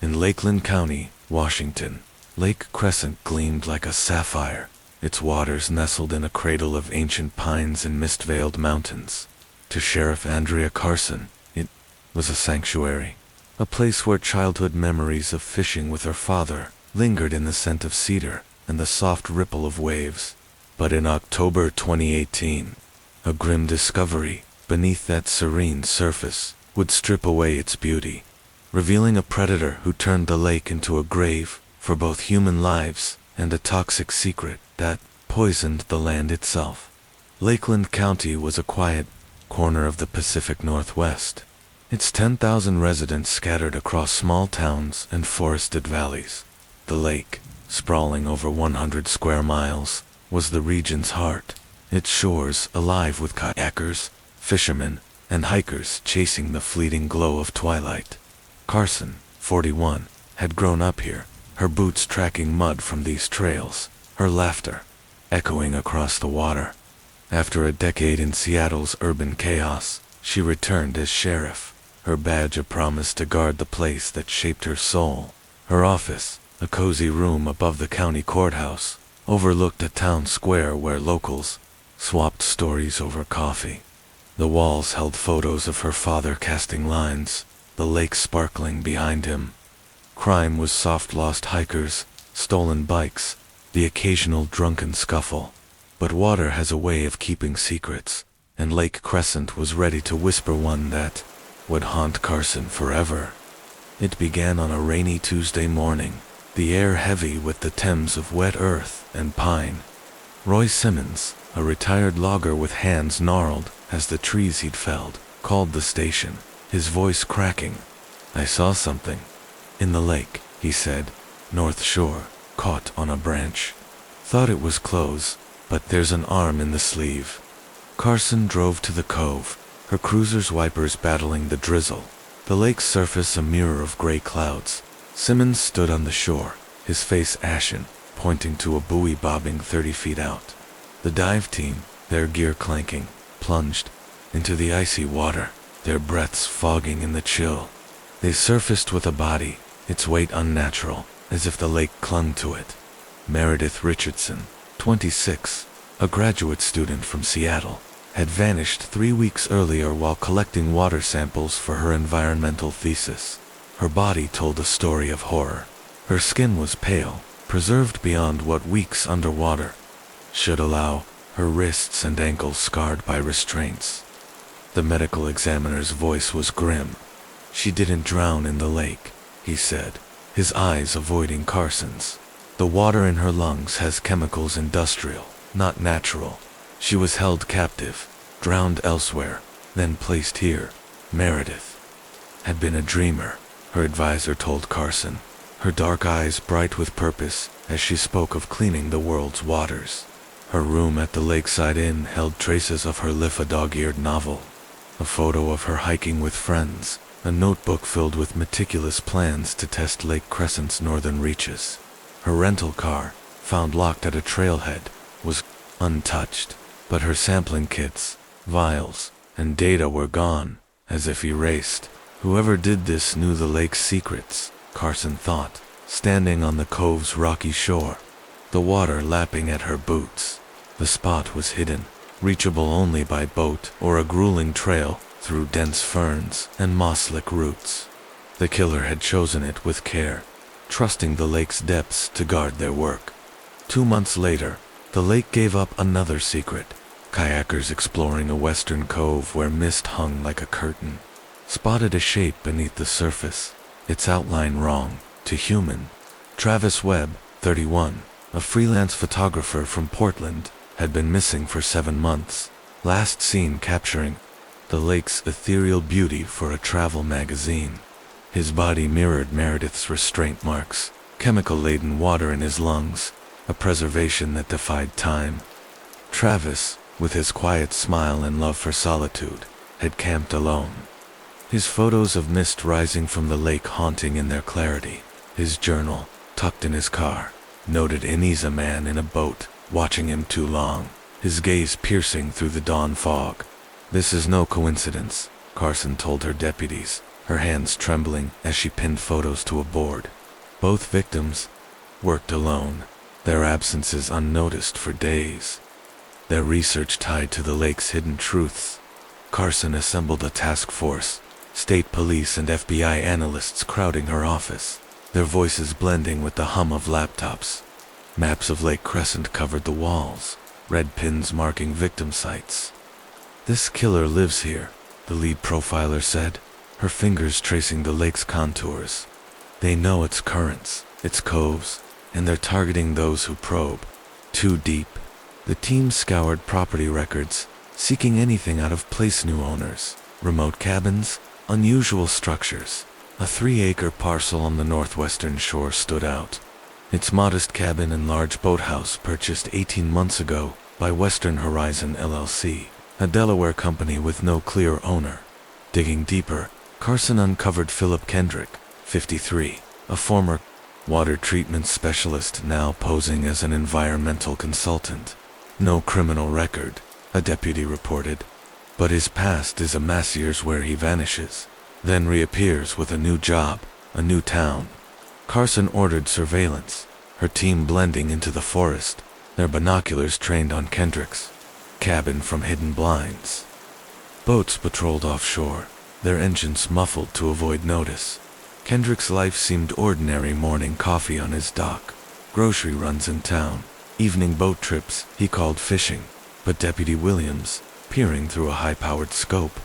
In Lakeland County, Washington, Lake Crescent gleamed like a sapphire, its waters nestled in a cradle of ancient pines and mist-veiled mountains. To Sheriff Andrea Carson, it was a sanctuary, a place where childhood memories of fishing with her father lingered in the scent of cedar and the soft ripple of waves. But in October 2018, a grim discovery beneath that serene surface would strip away its beauty, revealing a predator who turned the lake into a grave for both human lives and a toxic secret that poisoned the land itself. Lakeland County was a quiet corner of the Pacific Northwest, its 10,000 residents scattered across small towns and forested valleys. The lake, sprawling over 100 square miles, was the region's heart, its shores alive with kayakers, fishermen, and hikers chasing the fleeting glow of twilight. Carson, 41, had grown up here, her boots tracking mud from these trails, her laughter echoing across the water. After a decade in Seattle's urban chaos, she returned as sheriff, her badge a promise to guard the place that shaped her soul. Her office, a cozy room above the county courthouse, overlooked a town square where locals swapped stories over coffee. The walls held photos of her father casting lines, the lake sparkling behind him. Crime was soft-lost hikers, stolen bikes, the occasional drunken scuffle. But water has a way of keeping secrets, and Lake Crescent was ready to whisper one that would haunt Carson forever. It began on a rainy Tuesday morning, the air heavy with the Thames of wet earth and pine. Roy Simmons, a retired logger with hands gnarled as the trees he'd felled, called the station, his voice cracking. "I saw something. In the lake," he said, "North Shore, caught on a branch. Thought it was clothes, but there's an arm in the sleeve." Carson drove to the cove, her cruiser's wipers battling the drizzle, the lake's surface a mirror of gray clouds. Simmons stood on the shore, his face ashen, pointing to a buoy bobbing 30 feet out. The dive team, their gear clanking, plunged into the icy water, their breaths fogging in the chill. They surfaced with a body, its weight unnatural, as if the lake clung to it. Meredith Richardson, 26, a graduate student from Seattle, had vanished 3 weeks earlier while collecting water samples for her environmental thesis. Her body told a story of horror. Her skin was pale, preserved beyond what weeks underwater should allow, her wrists and ankles scarred by restraints. The medical examiner's voice was grim. "She didn't drown in the lake," he said, his eyes avoiding Carson's. "The water in her lungs has chemicals industrial, not natural. She was held captive, drowned elsewhere, then placed here." Meredith had been a dreamer, her advisor told Carson, her dark eyes bright with purpose as she spoke of cleaning the world's waters. Her room at the Lakeside Inn held traces of her life a dog-eared novel, a photo of her hiking with friends, a notebook filled with meticulous plans to test Lake Crescent's northern reaches. Her rental car, found locked at a trailhead, was untouched, but her sampling kits, vials, and data were gone, as if erased. Whoever did this knew the lake's secrets, Carson thought, standing on the cove's rocky shore, the water lapping at her boots. The spot was hidden, reachable only by boat or a grueling trail through dense ferns and moss-lick roots. The killer had chosen it with care, trusting the lake's depths to guard their work. 2 months later, the lake gave up another secret. Kayakers exploring a western cove where mist hung like a curtain spotted a shape beneath the surface, its outline wrong, to human. Travis Webb, 31, a freelance photographer from Portland, had been missing for 7 months, last seen capturing the lake's ethereal beauty for a travel magazine. His body mirrored Meredith's restraint marks, chemical-laden water in his lungs, a preservation that defied time. Travis, with his quiet smile and love for solitude, had camped alone, his photos of mist rising from the lake haunting in their clarity. His journal, tucked in his car, noted Inez a man in a boat, watching him too long, his gaze piercing through the dawn fog. "This is no coincidence," Carson told her deputies, her hands trembling as she pinned photos to a board. Both victims worked alone, their absences unnoticed for days, their research tied to the lake's hidden truths. Carson assembled a task force, state police and FBI analysts crowding her office, their voices blending with the hum of laptops. Maps of Lake Crescent covered the walls, red pins marking victim sites. "This killer lives here," the lead profiler said, her fingers tracing the lake's contours. "They know its currents, its coves, and they're targeting those who probe too deep." The team scoured property records, seeking anything out of place new owners, remote cabins, unusual structures. A 3-acre parcel on the northwestern shore stood out, its modest cabin and large boathouse purchased 18 months ago by Western Horizon LLC, a Delaware company with no clear owner. Digging deeper, Carson uncovered Philip Kendrick, 53, a former water treatment specialist now posing as an environmental consultant. "No criminal record," a deputy reported, "but his past is a mass years where he vanishes, then reappears with a new job, a new town." Carson ordered surveillance, her team blending into the forest, their binoculars trained on Kendrick's cabin from hidden blinds. Boats patrolled offshore, their engines muffled to avoid notice. Kendrick's life seemed ordinary: morning coffee on his dock, grocery runs in town, evening boat trips he called fishing. But Deputy Williams, peering through a high-powered scope,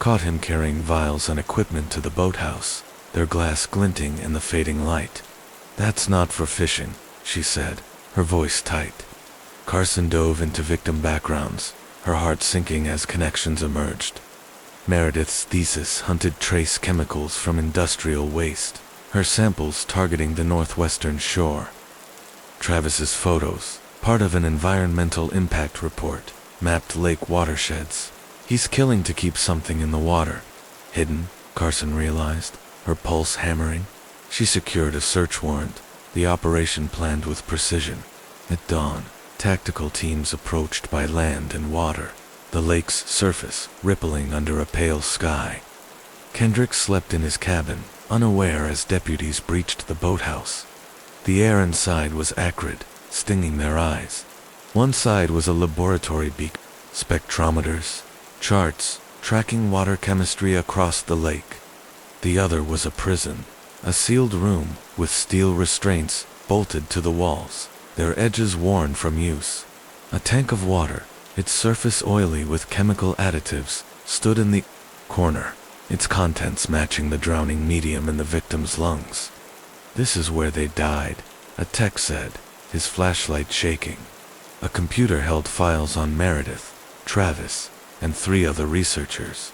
caught him carrying vials and equipment to the boathouse, their glass glinting in the fading light. "That's not for fishing," she said, her voice tight. Carson dove into victim backgrounds, her heart sinking as connections emerged. Meredith's thesis hunted trace chemicals from industrial waste, her samples targeting the northwestern shore. Travis's photos, part of an environmental impact report, mapped lake watersheds. He's killing to keep something in the water. Hidden, Carson realized, her pulse hammering. She secured a search warrant, the operation planned with precision. At dawn, tactical teams approached by land and water, the lake's surface rippling under a pale sky. Kendrick slept in his cabin, unaware as deputies breached the boathouse. The air inside was acrid, stinging their eyes. One side was a laboratory beak, spectrometers, charts, tracking water chemistry across the lake. The other was a prison, a sealed room with steel restraints bolted to the walls, their edges worn from use. A tank of water, its surface oily with chemical additives, stood in the corner, its contents matching the drowning medium in the victim's lungs. "This is where they died," a tech said, his flashlight shaking. A computer held files on Meredith, Travis, and 3 other researchers,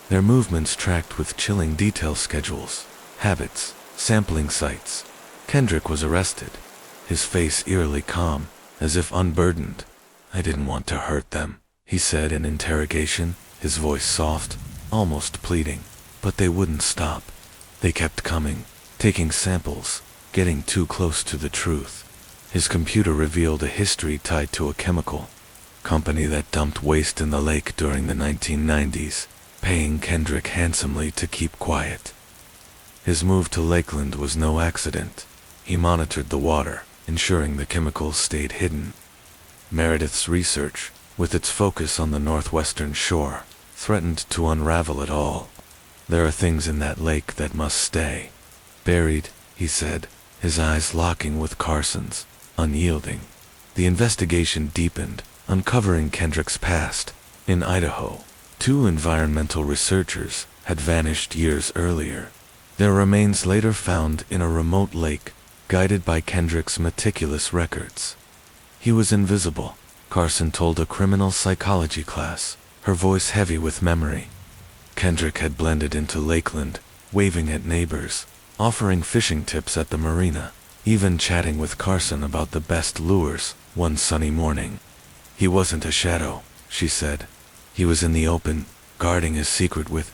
their movements tracked with chilling detail: schedules, habits, sampling sites. Kendrick was arrested, his face eerily calm, as if unburdened. "I didn't want to hurt them," he said in interrogation, his voice soft, almost pleading. But they wouldn't stop. They kept coming, taking samples, getting too close to the truth. His computer revealed a history tied to a chemical company that dumped waste in the lake during the 1990s, paying Kendrick handsomely to keep quiet. His move to Lakeland was no accident. He monitored the water, ensuring the chemicals stayed hidden. Meredith's research, with its focus on the northwestern shore, threatened to unravel it all. "There are things in that lake that must stay. Buried," he said, his eyes locking with Carson's, unyielding. The investigation deepened, uncovering Kendrick's past. In Idaho, 2 environmental researchers had vanished years earlier. Their remains later found in a remote lake, guided by Kendrick's meticulous records. "He was invisible," Carson told a criminal psychology class, her voice heavy with memory. Kendrick had blended into Lakeland, waving at neighbors, offering fishing tips at the marina, even chatting with Carson about the best lures. One sunny morning, "He wasn't a shadow," she said. "He was in the open, guarding his secret with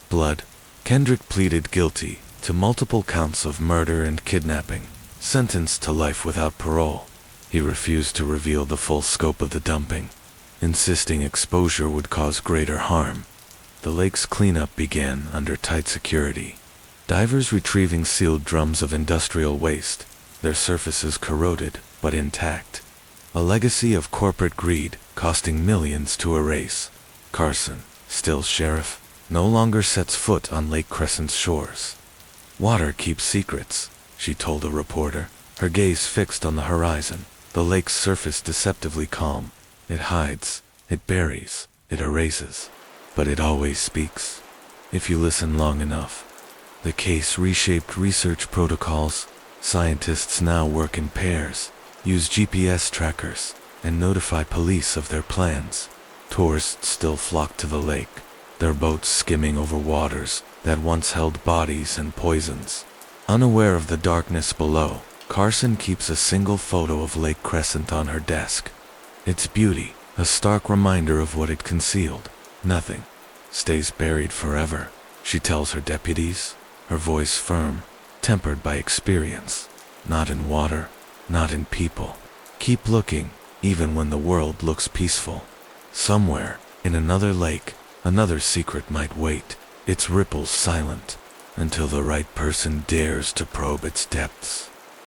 blood." Kendrick pleaded guilty to multiple counts of murder and kidnapping, sentenced to life without parole. He refused to reveal the full scope of the dumping, insisting exposure would cause greater harm. The lake's cleanup began under tight security. Divers retrieving sealed drums of industrial waste, their surfaces corroded but intact. A legacy of corporate greed, costing millions to erase. Carson, still sheriff, no longer sets foot on Lake Crescent's shores. "Water keeps secrets," she told a reporter, her gaze fixed on the horizon, the lake's surface deceptively calm. "It hides, it buries, it erases, but it always speaks, if you listen long enough." The case reshaped research protocols. Scientists now work in pairs, use GPS trackers, and notify police of their plans. Tourists still flock to the lake, their boats skimming over waters that once held bodies and poisons. Unaware of the darkness below, Carson keeps a single photo of Lake Crescent on her desk. Its beauty, a stark reminder of what it concealed. Nothing stays buried forever, she tells her deputies, her voice firm, tempered by experience. Not in water, not in people. Keep looking, even when the world looks peaceful. Somewhere, in another lake, another secret might wait, its ripples silent, until the right person dares to probe its depths.